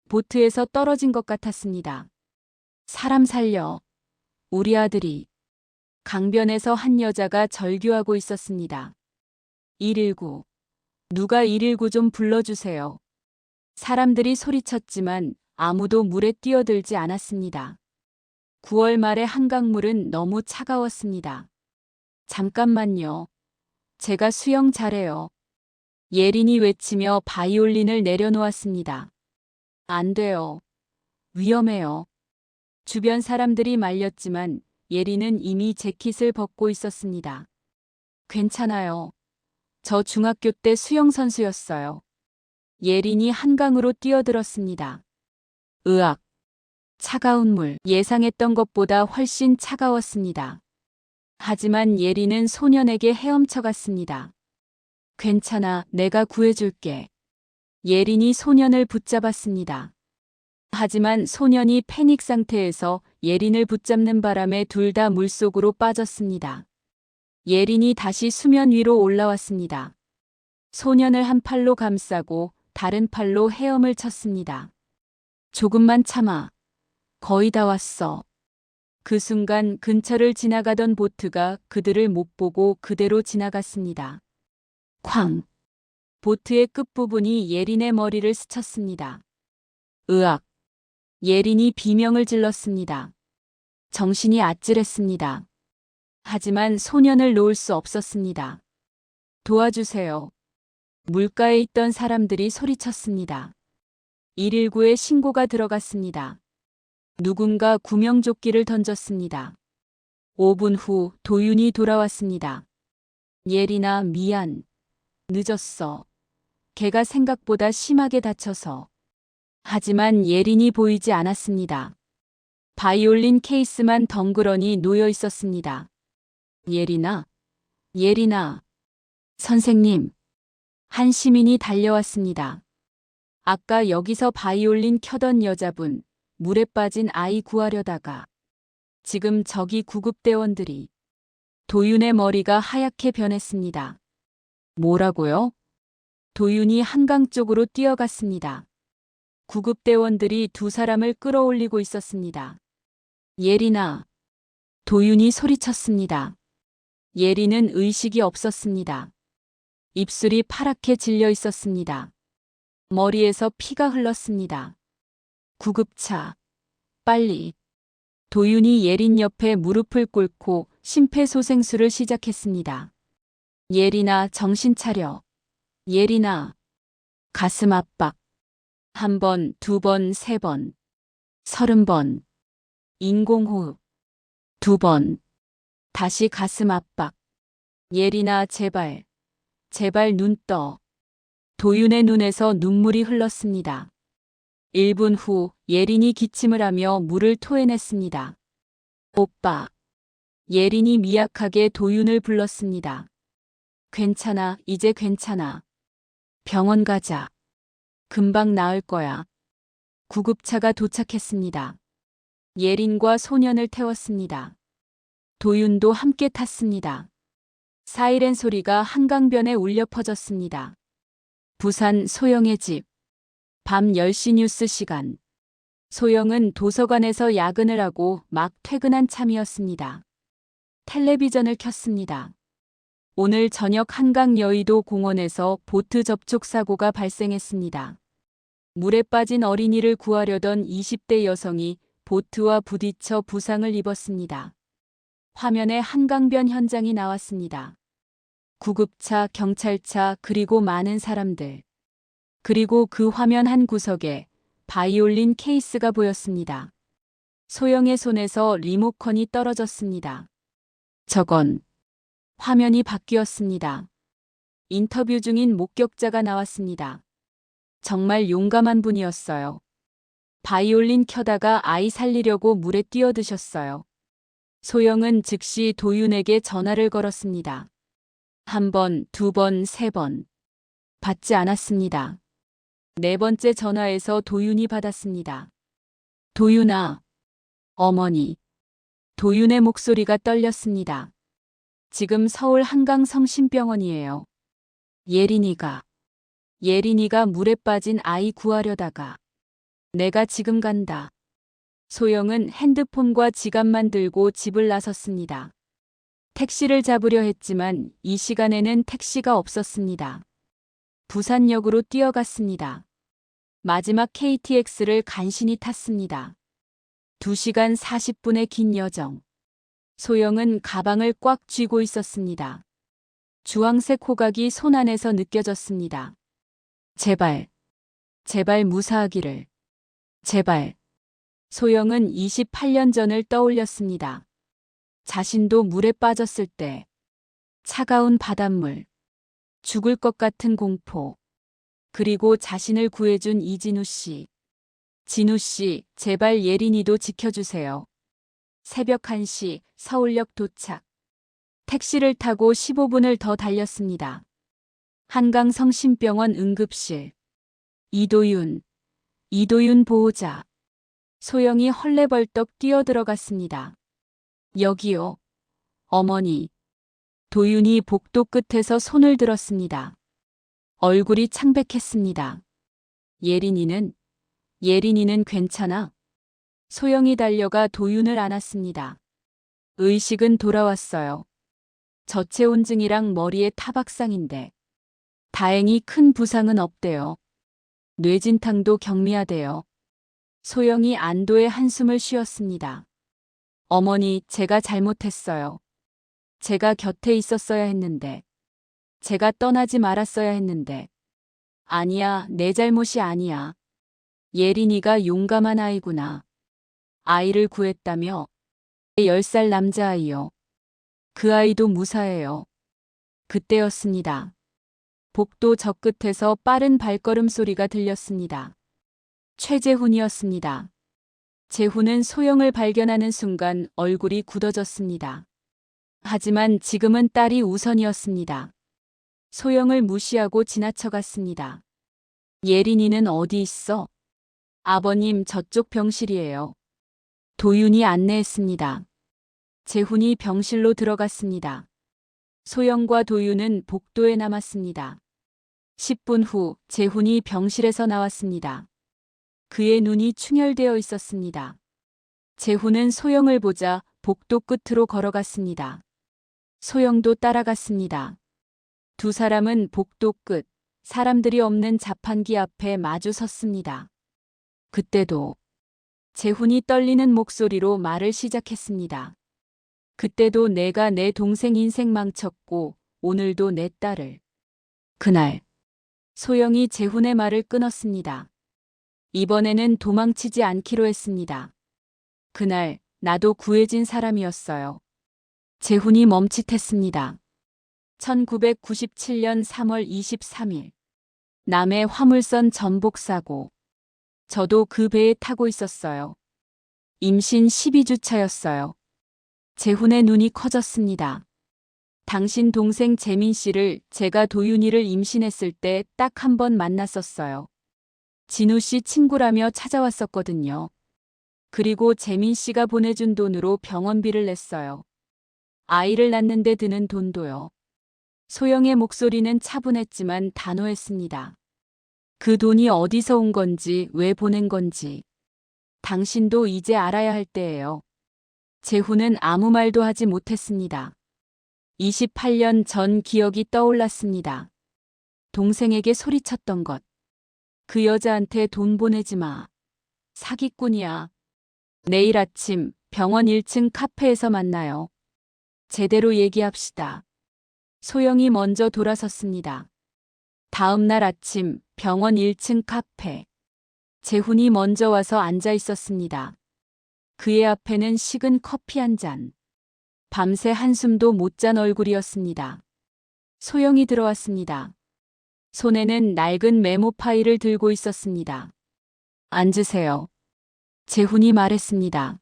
보트에서 떨어진 것 같았습니다. 사람 살려. 우리 아들이. 강변에서 한 여자가 절규하고 있었습니다. 119. 누가 119 좀 불러주세요. 사람들이 소리쳤지만 아무도 물에 뛰어들지 않았습니다. 9월 말의 한강물은 너무 차가웠습니다. 잠깐만요. 제가 수영 잘해요. 예린이 외치며 바이올린을 내려놓았습니다. 안 돼요. 위험해요. 주변 사람들이 말렸지만 예린은 이미 재킷을 벗고 있었습니다. 괜찮아요. 저 중학교 때 수영선수였어요. 예린이 한강으로 뛰어들었습니다. 으악. 차가운 물, 예상했던 것보다 훨씬 차가웠습니다. 하지만 예린은 소년에게 헤엄쳐 갔습니다. 괜찮아, 내가 구해줄게. 예린이 소년을 붙잡았습니다. 하지만 소년이 패닉 상태에서 예린을 붙잡는 바람에 둘 다 물속으로 빠졌습니다. 예린이 다시 수면 위로 올라왔습니다. 소년을 한 팔로 감싸고 다른 팔로 헤엄을 쳤습니다. 조금만 참아. 거의 다 왔어. 그 순간 근처를 지나가던 보트가 그들을 못 보고 그대로 지나갔습니다. 쾅! 보트의 끝부분이 예린의 머리를 스쳤습니다. 으악! 예린이 비명을 질렀습니다. 정신이 아찔했습니다. 하지만 소년을 놓을 수 없었습니다. 도와주세요. 물가에 있던 사람들이 소리쳤습니다. 119에 신고가 들어갔습니다. 누군가 구명조끼를 던졌습니다. 5분 후 도윤이 돌아왔습니다. 예린아, 미안. 늦었어. 걔가 생각보다 심하게 다쳐서. 하지만 예린이 보이지 않았습니다. 바이올린 케이스만 덩그러니 놓여 있었습니다. 예린아, 예린아. 선생님. 한 시민이 달려왔습니다. 아까 여기서 바이올린 켜던 여자분, 물에 빠진 아이 구하려다가 지금 저기 구급대원들이. 도윤의 머리가 하얗게 변했습니다. 뭐라고요? 도윤이 한강 쪽으로 뛰어갔습니다. 구급대원들이 두 사람을 끌어올리고 있었습니다. 예린아. 도윤이 소리쳤습니다. 예린은 의식이 없었습니다. 입술이 파랗게 질려 있었습니다. 머리에서 피가 흘렀습니다. 구급차. 빨리. 도윤이 예린 옆에 무릎을 꿇고 심폐소생술을 시작했습니다. 예린아, 정신 차려. 예린아. 가슴 압박. 1번, 2번, 3번. 30번. 인공호흡. 2번. 다시 가슴 압박. 예린아, 제발. 제발 눈 떠. 도윤의 눈에서 눈물이 흘렀습니다. 1분 후 예린이 기침을 하며 물을 토해냈습니다. 오빠. 예린이 미약하게 도윤을 불렀습니다. 괜찮아, 이제 괜찮아. 병원 가자. 금방 나을 거야. 구급차가 도착했습니다. 예린과 소년을 태웠습니다. 도윤도 함께 탔습니다. 사이렌 소리가 한강변에 울려 퍼졌습니다. 부산 소영의 집. 밤 10시 뉴스 시간. 소영은 도서관에서 야근을 하고 막 퇴근한 참이었습니다. 텔레비전을 켰습니다. 오늘 저녁 한강 여의도 공원에서 보트 접촉 사고가 발생했습니다. 물에 빠진 어린이를 구하려던 20대 여성이 보트와 부딪혀 부상을 입었습니다. 화면에 한강변 현장이 나왔습니다. 구급차, 경찰차, 그리고 많은 사람들. 그리고 그 화면 한 구석에 바이올린 케이스가 보였습니다. 소영의 손에서 리모컨이 떨어졌습니다. 저건. 화면이 바뀌었습니다. 인터뷰 중인 목격자가 나왔습니다. 정말 용감한 분이었어요. 바이올린 켜다가 아이 살리려고 물에 뛰어드셨어요. 소영은 즉시 도윤에게 전화를 걸었습니다. 한 번, 두 번, 세 번. 받지 않았습니다. 네 번째 전화에서 도윤이 받았습니다. 도윤아. 어머니. 도윤의 목소리가 떨렸습니다. 지금 서울 한강성심병원이에요. 예린이가 물에 빠진 아이 구하려다가. 내가 지금 간다. 소영은 핸드폰과 지갑만 들고 집을 나섰습니다. 택시를 잡으려 했지만 이 시간에는 택시가 없었습니다. 부산역으로 뛰어갔습니다. 마지막 KTX를 간신히 탔습니다. 2시간 40분의 긴 여정. 소영은 가방을 꽉 쥐고 있었습니다. 주황색 호각이 손 안에서 느껴졌습니다. 제발 무사하기를. 제발. 소영은 28년 전을 떠올렸습니다. 자신도 물에 빠졌을 때. 차가운 바닷물. 죽을 것 같은 공포. 그리고 자신을 구해준 이진우 씨. 진우 씨, 제발 예린이도 지켜주세요. 새벽 1시 서울역 도착. 택시를 타고 15분을 더 달렸습니다. 한강성심병원 응급실. 이도윤 보호자. 소영이 헐레벌떡 뛰어들어갔습니다. 여기요. 어머니. 도윤이 복도 끝에서 손을 들었습니다. 얼굴이 창백했습니다. 예린이는 괜찮아? 소영이 달려가 도윤을 안았습니다. 의식은 돌아왔어요. 저체온증이랑 머리에 타박상인데 다행히 큰 부상은 없대요. 뇌진탕도 경미하대요. 소영이 안도의 한숨을 쉬었습니다. 어머니, 제가 잘못했어요. 제가 곁에 있었어야 했는데. 제가 떠나지 말았어야 했는데. 아니야, 내 잘못이 아니야. 예린이가 용감한 아이구나. 아이를 구했다며? 10살 남자아이요. 그 아이도 무사해요. 그때였습니다. 복도 저 끝에서 빠른 발걸음 소리가 들렸습니다. 최재훈이었습니다. 재훈은 소영을 발견하는 순간 얼굴이 굳어졌습니다. 하지만 지금은 딸이 우선이었습니다. 소영을 무시하고 지나쳐갔습니다. 예린이는 어디 있어? 아버님, 저쪽 병실이에요. 도윤이 안내했습니다. 재훈이 병실로 들어갔습니다. 소영과 도윤은 복도에 남았습니다. 10분 후 재훈이 병실에서 나왔습니다. 그의 눈이 충혈되어 있었습니다. 재훈은 소영을 보자 복도 끝으로 걸어갔습니다. 소영도 따라갔습니다. 두 사람은 복도 끝, 사람들이 없는 자판기 앞에 마주 섰습니다. 그때도 재훈이 떨리는 목소리로 말을 시작했습니다. 그때도 내가 내 동생 인생 망쳤고 오늘도 내 딸을. 그날 소영이 재훈의 말을 끊었습니다. 이번에는 도망치지 않기로 했습니다. 그날 나도 구해진 사람이었어요. 재훈이 멈칫했습니다. 1997년 3월 23일. 남해 화물선 전복사고. 저도 그 배에 타고 있었어요. 임신 12주 차였어요. 재훈의 눈이 커졌습니다. 당신 동생 재민 씨를 제가 도윤이를 임신했을 때 딱 한 번 만났었어요. 진우 씨 친구라며 찾아왔었거든요. 그리고 재민 씨가 보내준 돈으로 병원비를 냈어요. 아이를 낳는데 드는 돈도요. 소영의 목소리는 차분했지만 단호했습니다. 그 돈이 어디서 온 건지, 왜 보낸 건지. 당신도 이제 알아야 할 때예요. 재훈은 아무 말도 하지 못했습니다. 28년 전 기억이 떠올랐습니다. 동생에게 소리쳤던 것. 그 여자한테 돈 보내지 마. 사기꾼이야. 내일 아침 병원 1층 카페에서 만나요. 제대로 얘기합시다. 소영이 먼저 돌아섰습니다. 다음 날 아침 병원 1층 카페. 재훈이 먼저 와서 앉아 있었습니다. 그의 앞에는 식은 커피 한 잔. 밤새 한숨도 못 잔 얼굴이었습니다. 소영이 들어왔습니다. 손에는 낡은 메모 파일을 들고 있었습니다. 앉으세요. 재훈이 말했습니다.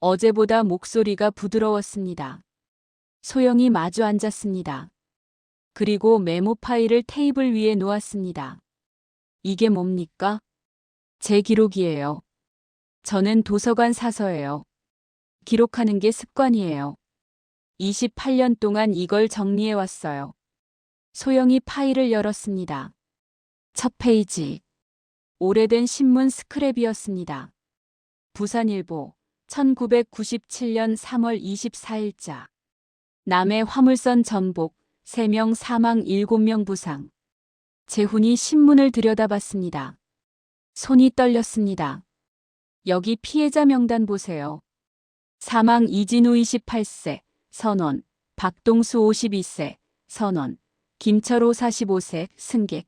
어제보다 목소리가 부드러웠습니다. 소영이 마주 앉았습니다. 그리고 메모 파일을 테이블 위에 놓았습니다. 이게 뭡니까? 제 기록이에요. 저는 도서관 사서예요. 기록하는 게 습관이에요. 28년 동안 이걸 정리해 왔어요. 소영이 파일을 열었습니다. 첫 페이지. 오래된 신문 스크랩이었습니다. 부산일보 1997년 3월 24일자. 남해 화물선 전복 3명 사망 7명 부상. 재훈이 신문을 들여다봤습니다. 손이 떨렸습니다. 여기 피해자 명단 보세요. 사망 이진우 28세, 선원, 박동수 52세, 선원, 김철호 45세, 승객.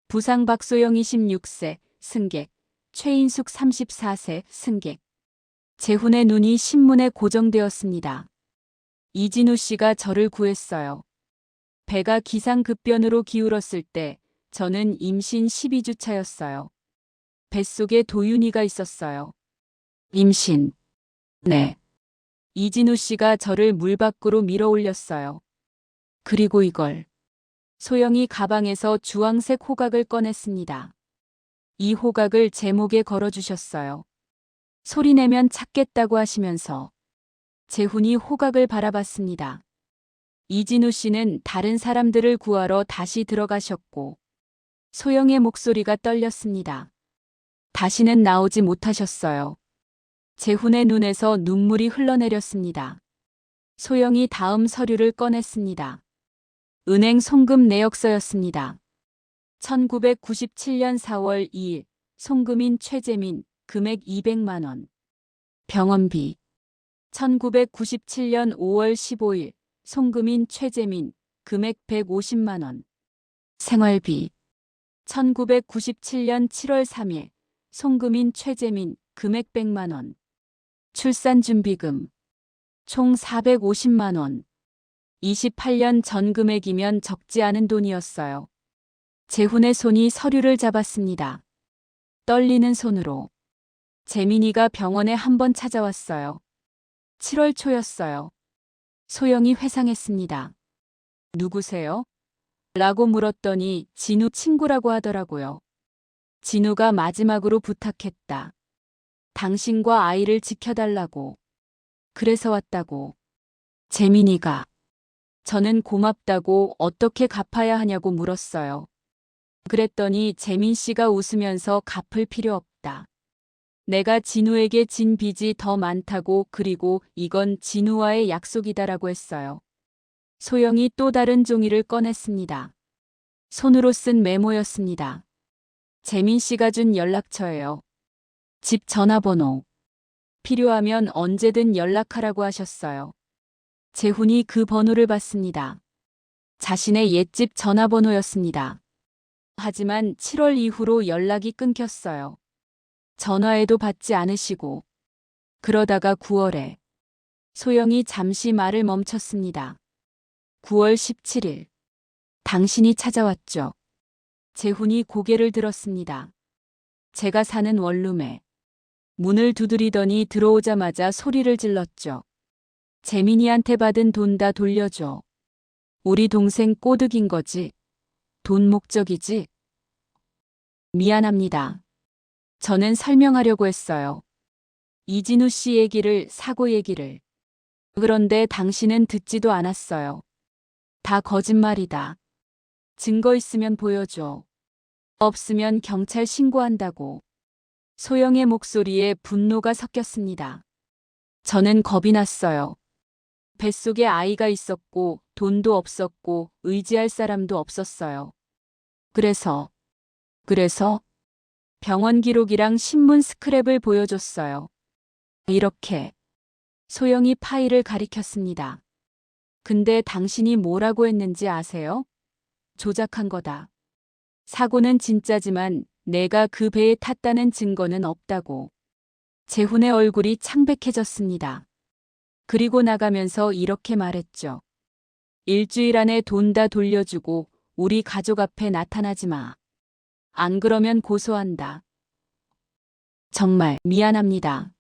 부상 박소영 26세, 승객. 최인숙 34세, 승객. 재훈의 눈이 신문에 고정되었습니다. 이진우 씨가 저를 구했어요. 배가 기상급변으로 기울었을 때 저는 임신 12주차였어요. 뱃속에 도윤이가 있었어요. 임신. 네. 이진우 씨가 저를 물 밖으로 밀어 올렸어요. 그리고 이걸. 소영이 가방에서 주황색 호각을 꺼냈습니다. 이 호각을 제 목에 걸어주셨어요. 소리내면 찾겠다고 하시면서. 재훈이 호각을 바라봤습니다. 이진우 씨는 다른 사람들을 구하러 다시 들어가셨고, 소영의 목소리가 떨렸습니다. 다시는 나오지 못하셨어요. 재훈의 눈에서 눈물이 흘러내렸습니다. 소영이 다음 서류를 꺼냈습니다. 은행 송금 내역서였습니다. 1997년 4월 2일, 송금인 최재민, 금액 200만 원. 병원비. 1997년 5월 15일, 송금인 최재민, 금액 150만 원. 생활비. 1997년 7월 3일, 송금인 최재민, 금액 100만 원. 출산준비금. 총 450만 원. 28년 전 금액이면 적지 않은 돈이었어요. 재훈의 손이 서류를 잡았습니다. 떨리는 손으로. 재민이가 병원에 한 번 찾아왔어요. 7월 초였어요. 소영이 회상했습니다. 누구세요? 라고 물었더니 진우 친구라고 하더라고요. 진우가 마지막으로 부탁했다. 당신과 아이를 지켜달라고. 그래서 왔다고. 재민이가. 저는 고맙다고 어떻게 갚아야 하냐고 물었어요. 그랬더니 재민 씨가 웃으면서 갚을 필요 없다. 내가 진우에게 진 빚이 더 많다고 그리고 이건 진우와의 약속이다라고 했어요. 소영이 또 다른 종이를 꺼냈습니다. 손으로 쓴 메모였습니다. 재민 씨가 준 연락처예요. 집 전화번호. 필요하면 언제든 연락하라고 하셨어요. 재훈이 그 번호를 받습니다. 자신의 옛집 전화번호였습니다. 하지만 7월 이후로 연락이 끊겼어요. 전화해도 받지 않으시고. 그러다가 9월에 소영이 잠시 말을 멈췄습니다. 9월 17일. 당신이 찾아왔죠. 재훈이 고개를 들었습니다. 제가 사는 원룸에. 문을 두드리더니 들어오자마자 소리를 질렀죠. 재민이한테 받은 돈 다 돌려줘. 우리 동생 꼬드긴 거지. 돈 목적이지. 미안합니다. 저는 설명하려고 했어요. 이진우 씨 얘기를, 사고 얘기를. 그런데 당신은 듣지도 않았어요. 다 거짓말이다. 증거 있으면 보여줘. 없으면 경찰 신고한다고. 소영의 목소리에 분노가 섞였습니다. 저는 겁이 났어요. 뱃속에 아이가 있었고 돈도 없었고 의지할 사람도 없었어요. 그래서 병원 기록이랑 신문 스크랩을 보여줬어요. 이렇게. 소영이 파일을 가리켰습니다. 근데 당신이 뭐라고 했는지 아세요? 조작한 거다. 사고는 진짜지만 내가 그 배에 탔다는 증거는 없다고. 재훈의 얼굴이 창백해졌습니다. 그리고 나가면서 이렇게 말했죠. 일주일 안에 돈 다 돌려주고 우리 가족 앞에 나타나지 마. 안 그러면 고소한다. 정말 미안합니다.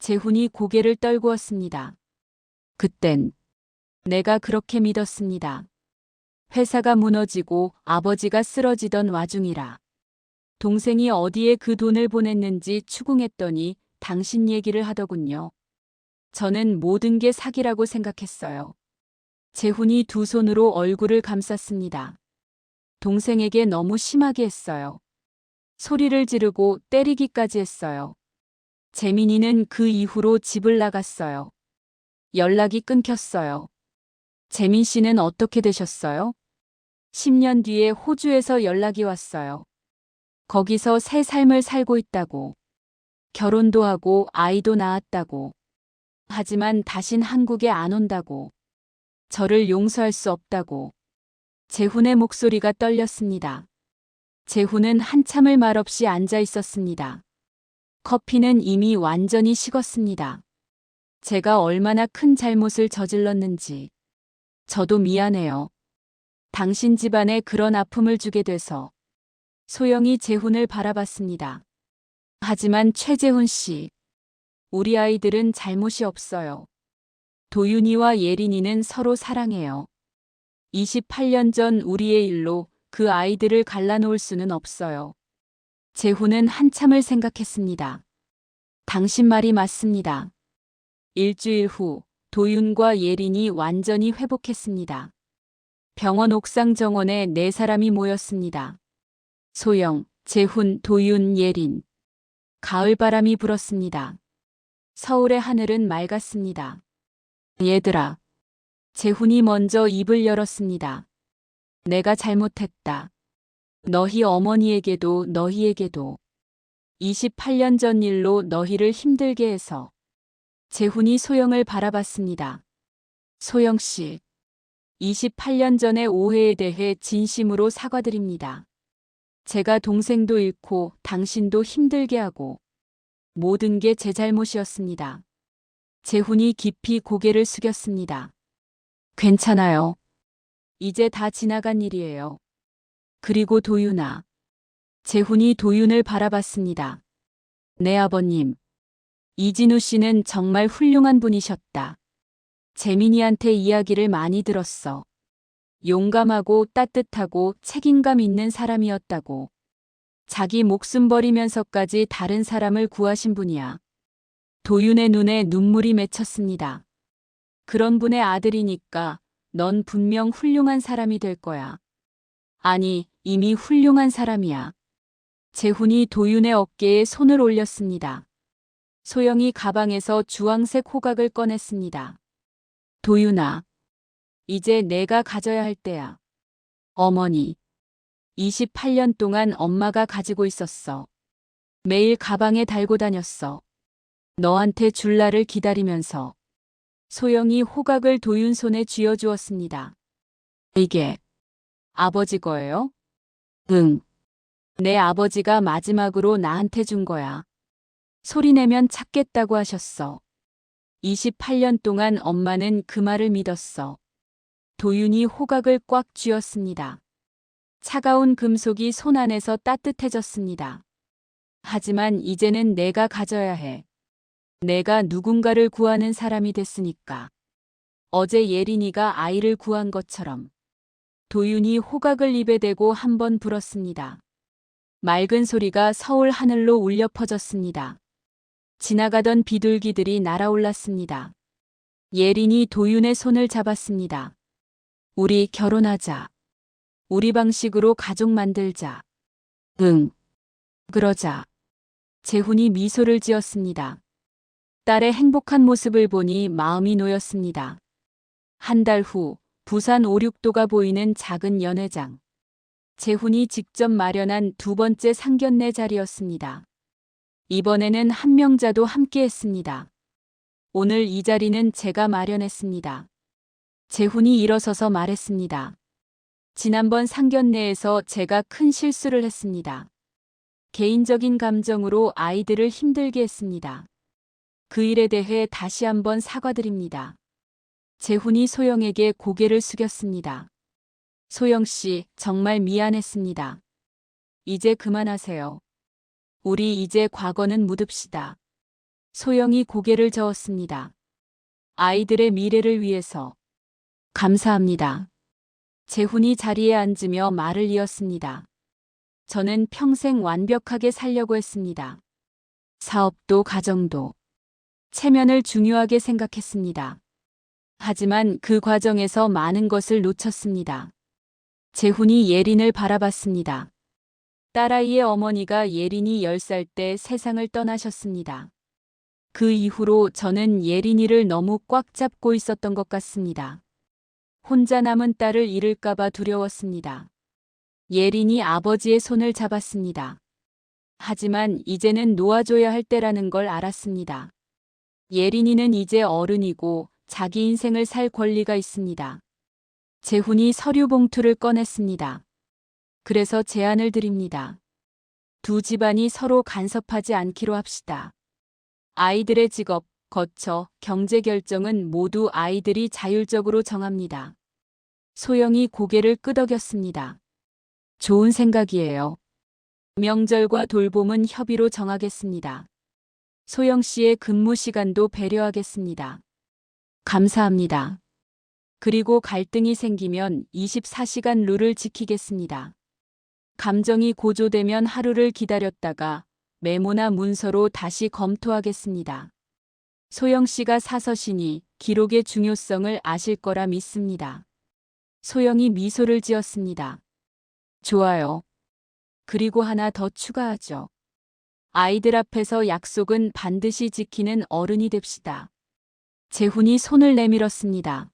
재훈이 고개를 떨구었습니다. 그땐 내가 그렇게 믿었습니다. 회사가 무너지고 아버지가 쓰러지던 와중이라. 동생이 어디에 그 돈을 보냈는지 추궁했더니 당신 얘기를 하더군요. 저는 모든 게 사기라고 생각했어요. 재훈이 두 손으로 얼굴을 감쌌습니다. 동생에게 너무 심하게 했어요. 소리를 지르고 때리기까지 했어요. 재민이는 그 이후로 집을 나갔어요. 연락이 끊겼어요. 재민 씨는 어떻게 되셨어요? 10년 뒤에 호주에서 연락이 왔어요. 거기서 새 삶을 살고 있다고. 결혼도 하고 아이도 낳았다고. 하지만 다신 한국에 안 온다고. 저를 용서할 수 없다고. 재훈의 목소리가 떨렸습니다. 재훈은 한참을 말없이 앉아 있었습니다. 커피는 이미 완전히 식었습니다. 제가 얼마나 큰 잘못을 저질렀는지. 저도 미안해요. 당신 집안에 그런 아픔을 주게 돼서. 소영이 재훈을 바라봤습니다. 하지만 최재훈 씨, 우리 아이들은 잘못이 없어요. 도윤이와 예린이는 서로 사랑해요. 28년 전 우리의 일로 그 아이들을 갈라놓을 수는 없어요. 재훈은 한참을 생각했습니다. 당신 말이 맞습니다. 일주일 후 도윤과 예린이 완전히 회복했습니다. 병원 옥상 정원에 4사람이 모였습니다. 소영, 재훈, 도윤, 예린. 가을바람이 불었습니다. 서울의 하늘은 맑았습니다. 얘들아. 재훈이 먼저 입을 열었습니다. 내가 잘못했다. 너희 어머니에게도 너희에게도. 28년 전 일로 너희를 힘들게 해서. 재훈이 소영을 바라봤습니다. 소영 씨. 28년 전의 오해에 대해 진심으로 사과드립니다. 제가 동생도 잃고 당신도 힘들게 하고 모든 게 제 잘못이었습니다. 재훈이 깊이 고개를 숙였습니다. 괜찮아요. 이제 다 지나간 일이에요. 그리고 도윤아. 재훈이 도윤을 바라봤습니다. 네 아버님. 이진우 씨는 정말 훌륭한 분이셨다. 재민이한테 이야기를 많이 들었어. 용감하고 따뜻하고 책임감 있는 사람이었다고. 자기 목숨 버리면서까지 다른 사람을 구하신 분이야. 도윤의 눈에 눈물이 맺혔습니다. 그런 분의 아들이니까 넌 분명 훌륭한 사람이 될 거야. 아니, 이미 훌륭한 사람이야. 재훈이 도윤의 어깨에 손을 올렸습니다. 소영이 가방에서 주황색 호각을 꺼냈습니다. 도윤아, 이제 내가 가져야 할 때야. 어머니, 28년 동안 엄마가 가지고 있었어. 매일 가방에 달고 다녔어. 너한테 줄 날을 기다리면서. 소영이 호각을 도윤 손에 쥐어주었습니다. 이게 아버지 거예요? 응. 내 아버지가 마지막으로 나한테 준 거야. 소리내면 찾겠다고 하셨어. 28년 동안 엄마는 그 말을 믿었어. 도윤이 호각을 꽉 쥐었습니다. 차가운 금속이 손 안에서 따뜻해졌습니다. 하지만 이제는 내가 가져야 해. 내가 누군가를 구하는 사람이 됐으니까. 어제 예린이가 아이를 구한 것처럼. 도윤이 호각을 입에 대고 한 번 불었습니다. 맑은 소리가 서울 하늘로 울려 퍼졌습니다. 지나가던 비둘기들이 날아올랐습니다. 예린이 도윤의 손을 잡았습니다. 우리 결혼하자. 우리 방식으로 가족 만들자. 응. 그러자. 재훈이 미소를 지었습니다. 딸의 행복한 모습을 보니 마음이 놓였습니다. 한 달 후 부산 오륙도가 보이는 작은 연회장. 재훈이 직접 마련한 두 번째 상견례 자리였습니다. 이번에는 한명자도 함께했습니다. 오늘 이 자리는 제가 마련했습니다. 재훈이 일어서서 말했습니다. 지난번 상견례에서 제가 큰 실수를 했습니다. 개인적인 감정으로 아이들을 힘들게 했습니다. 그 일에 대해 다시 한번 사과드립니다. 재훈이 소영에게 고개를 숙였습니다. 소영 씨, 정말 미안했습니다. 이제 그만하세요. 우리 이제 과거는 묻읍시다. 소영이 고개를 저었습니다. 아이들의 미래를 위해서. 감사합니다. 재훈이 자리에 앉으며 말을 이었습니다. 저는 평생 완벽하게 살려고 했습니다. 사업도 가정도. 체면을 중요하게 생각했습니다. 하지만 그 과정에서 많은 것을 놓쳤습니다. 재훈이 예린을 바라봤습니다. 딸아이의 어머니가 예린이 10살 때 세상을 떠나셨습니다. 그 이후로 저는 예린이를 너무 꽉 잡고 있었던 것 같습니다. 혼자 남은 딸을 잃을까봐 두려웠습니다. 예린이 아버지의 손을 잡았습니다. 하지만 이제는 놓아줘야 할 때라는 걸 알았습니다. 예린이는 이제 어른이고 자기 인생을 살 권리가 있습니다. 재훈이 서류 봉투를 꺼냈습니다. 그래서 제안을 드립니다. 두 집안이 서로 간섭하지 않기로 합시다. 아이들의 직업, 거처, 경제 결정은 모두 아이들이 자율적으로 정합니다. 소영이 고개를 끄덕였습니다. 좋은 생각이에요. 명절과 돌봄은 협의로 정하겠습니다. 소영 씨의 근무 시간도 배려하겠습니다. 감사합니다. 그리고 갈등이 생기면 24시간 룰을 지키겠습니다. 감정이 고조되면 하루를 기다렸다가 메모나 문서로 다시 검토하겠습니다. 소영 씨가 사서시니 기록의 중요성을 아실 거라 믿습니다. 소영이 미소를 지었습니다. 좋아요. 그리고 하나 더 추가하죠. 아이들 앞에서 약속은 반드시 지키는 어른이 됩시다. 재훈이 손을 내밀었습니다.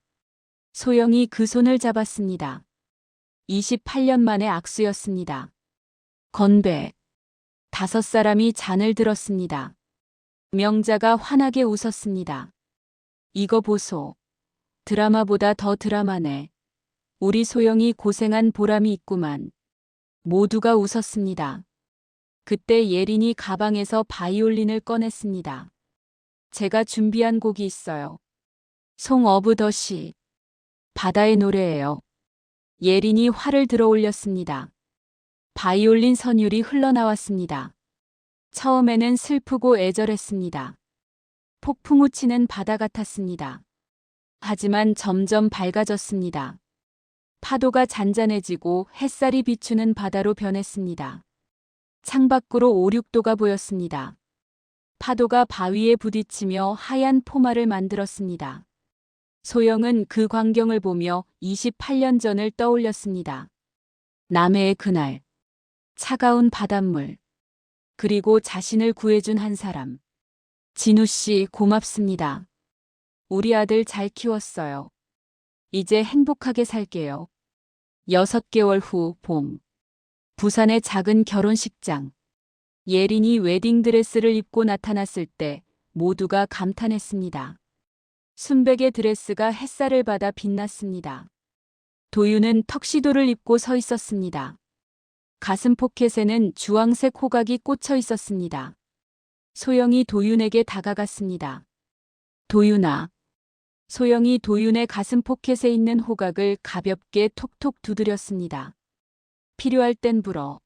소영이 그 손을 잡았습니다. 28년 만의 악수였습니다. 건배. 5사람이 잔을 들었습니다. 명자가 환하게 웃었습니다. 이거 보소. 드라마보다 더 드라마네. 우리 소영이 고생한 보람이 있구만. 모두가 웃었습니다. 그때 예린이 가방에서 바이올린을 꺼냈습니다. 제가 준비한 곡이 있어요. 송 오브 더 시. 바다의 노래예요. 예린이 활을 들어 올렸습니다. 바이올린 선율이 흘러나왔습니다. 처음에는 슬프고 애절했습니다. 폭풍우 치는 바다 같았습니다. 하지만 점점 밝아졌습니다. 파도가 잔잔해지고 햇살이 비추는 바다로 변했습니다. 창밖으로 오륙도가 보였습니다. 파도가 바위에 부딪히며 하얀 포마를 만들었습니다. 소영은 그 광경을 보며 28년 전을 떠올렸습니다. 남해의 그날, 차가운 바닷물, 그리고 자신을 구해준 한 사람. 진우 씨 고맙습니다. 우리 아들 잘 키웠어요. 이제 행복하게 살게요. 6개월 후 봄. 부산의 작은 결혼식장. 예린이 웨딩드레스를 입고 나타났을 때 모두가 감탄했습니다. 순백의 드레스가 햇살을 받아 빛났습니다. 도윤은 턱시도를 입고 서 있었습니다. 가슴 포켓에는 주황색 호각이 꽂혀 있었습니다. 소영이 도윤에게 다가갔습니다. 도윤아. 소영이 도윤의 가슴 포켓에 있는 호각을 가볍게 톡톡 두드렸습니다. 필요할 땐 불어.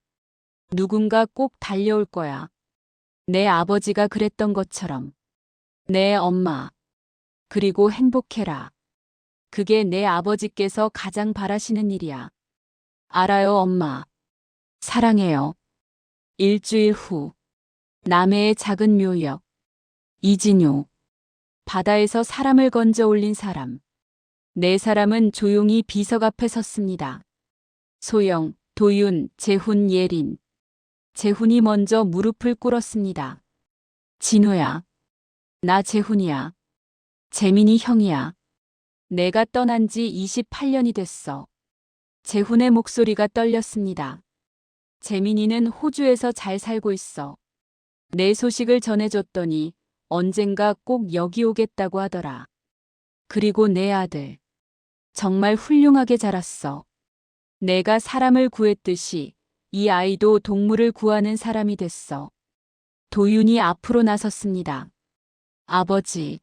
누군가 꼭 달려올 거야. 내 아버지가 그랬던 것처럼. 내 엄마. 그리고 행복해라. 그게 내 아버지께서 가장 바라시는 일이야. 알아요, 엄마. 사랑해요. 일주일 후. 남해의 작은 묘역. 이진효. 바다에서 사람을 건져 올린 사람. 4사람은 조용히 비석 앞에 섰습니다. 소영, 도윤, 재훈, 예린. 재훈이 먼저 무릎을 꿇었습니다. 진호야. 나 재훈이야. 재민이 형이야. 내가 떠난 지 28년이 됐어. 재훈의 목소리가 떨렸습니다. 재민이는 호주에서 잘 살고 있어. 내 소식을 전해줬더니 언젠가 꼭 여기 오겠다고 하더라. 그리고 내 아들. 정말 훌륭하게 자랐어. 내가 사람을 구했듯이 이 아이도 동물을 구하는 사람이 됐어. 도윤이 앞으로 나섰습니다. 아버지.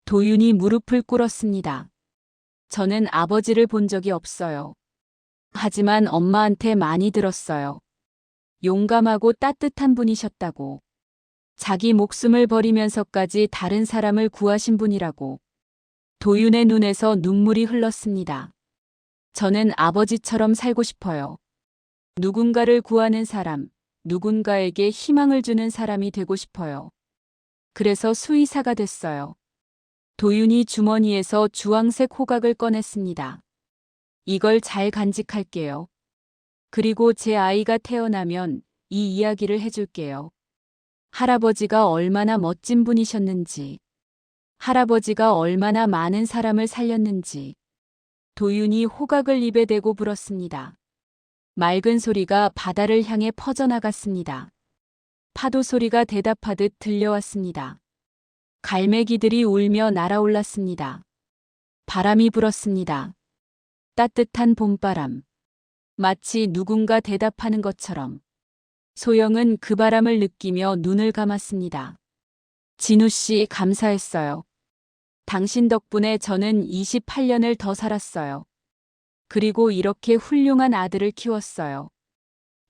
도윤이 무릎을 꿇었습니다. 저는 아버지를 본 적이 없어요. 하지만 엄마한테 많이 들었어요. 용감하고 따뜻한 분이셨다고. 자기 목숨을 버리면서까지 다른 사람을 구하신 분이라고. 도윤의 눈에서 눈물이 흘렀습니다. 저는 아버지처럼 살고 싶어요. 누군가를 구하는 사람, 누군가에게 희망을 주는 사람이 되고 싶어요. 그래서 수의사가 됐어요. 도윤이 주머니에서 주황색 호각을 꺼냈습니다. 이걸 잘 간직할게요. 그리고 제 아이가 태어나면 이 이야기를 해줄게요. 할아버지가 얼마나 멋진 분이셨는지, 할아버지가 얼마나 많은 사람을 살렸는지. 도윤이 호각을 입에 대고 불었습니다. 맑은 소리가 바다를 향해 퍼져나갔습니다. 파도 소리가 대답하듯 들려왔습니다. 갈매기들이 울며 날아올랐습니다. 바람이 불었습니다. 따뜻한 봄바람. 마치 누군가 대답하는 것처럼. 소영은 그 바람을 느끼며 눈을 감았습니다. 진우 씨, 감사했어요. 당신 덕분에 저는 28년을 더 살았어요. 그리고 이렇게 훌륭한 아들을 키웠어요.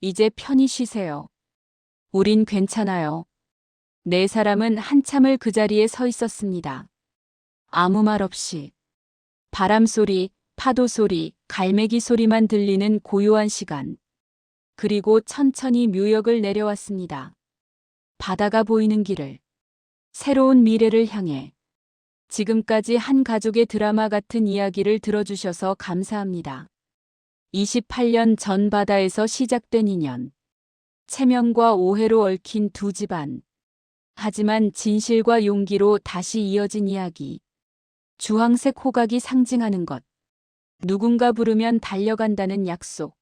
이제 편히 쉬세요. 우린 괜찮아요. 네 사람은 한참을 그 자리에 서 있었습니다. 아무 말 없이. 바람 소리, 파도 소리, 갈매기 소리만 들리는 고요한 시간. 그리고 천천히 묘역을 내려왔습니다. 바다가 보이는 길을. 새로운 미래를 향해. 지금까지 한 가족의 드라마 같은 이야기를 들어주셔서 감사합니다. 28년 전 바다에서 시작된 인연. 체면과 오해로 얽힌 두 집안. 하지만 진실과 용기로 다시 이어진 이야기. 주황색 호각이 상징하는 것. 누군가 부르면 달려간다는 약속.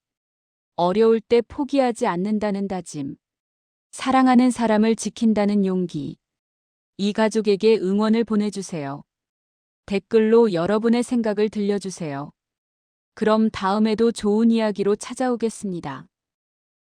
어려울 때 포기하지 않는다는 다짐. 사랑하는 사람을 지킨다는 용기. 이 가족에게 응원을 보내주세요. 댓글로 여러분의 생각을 들려주세요. 그럼 다음에도 좋은 이야기로 찾아오겠습니다.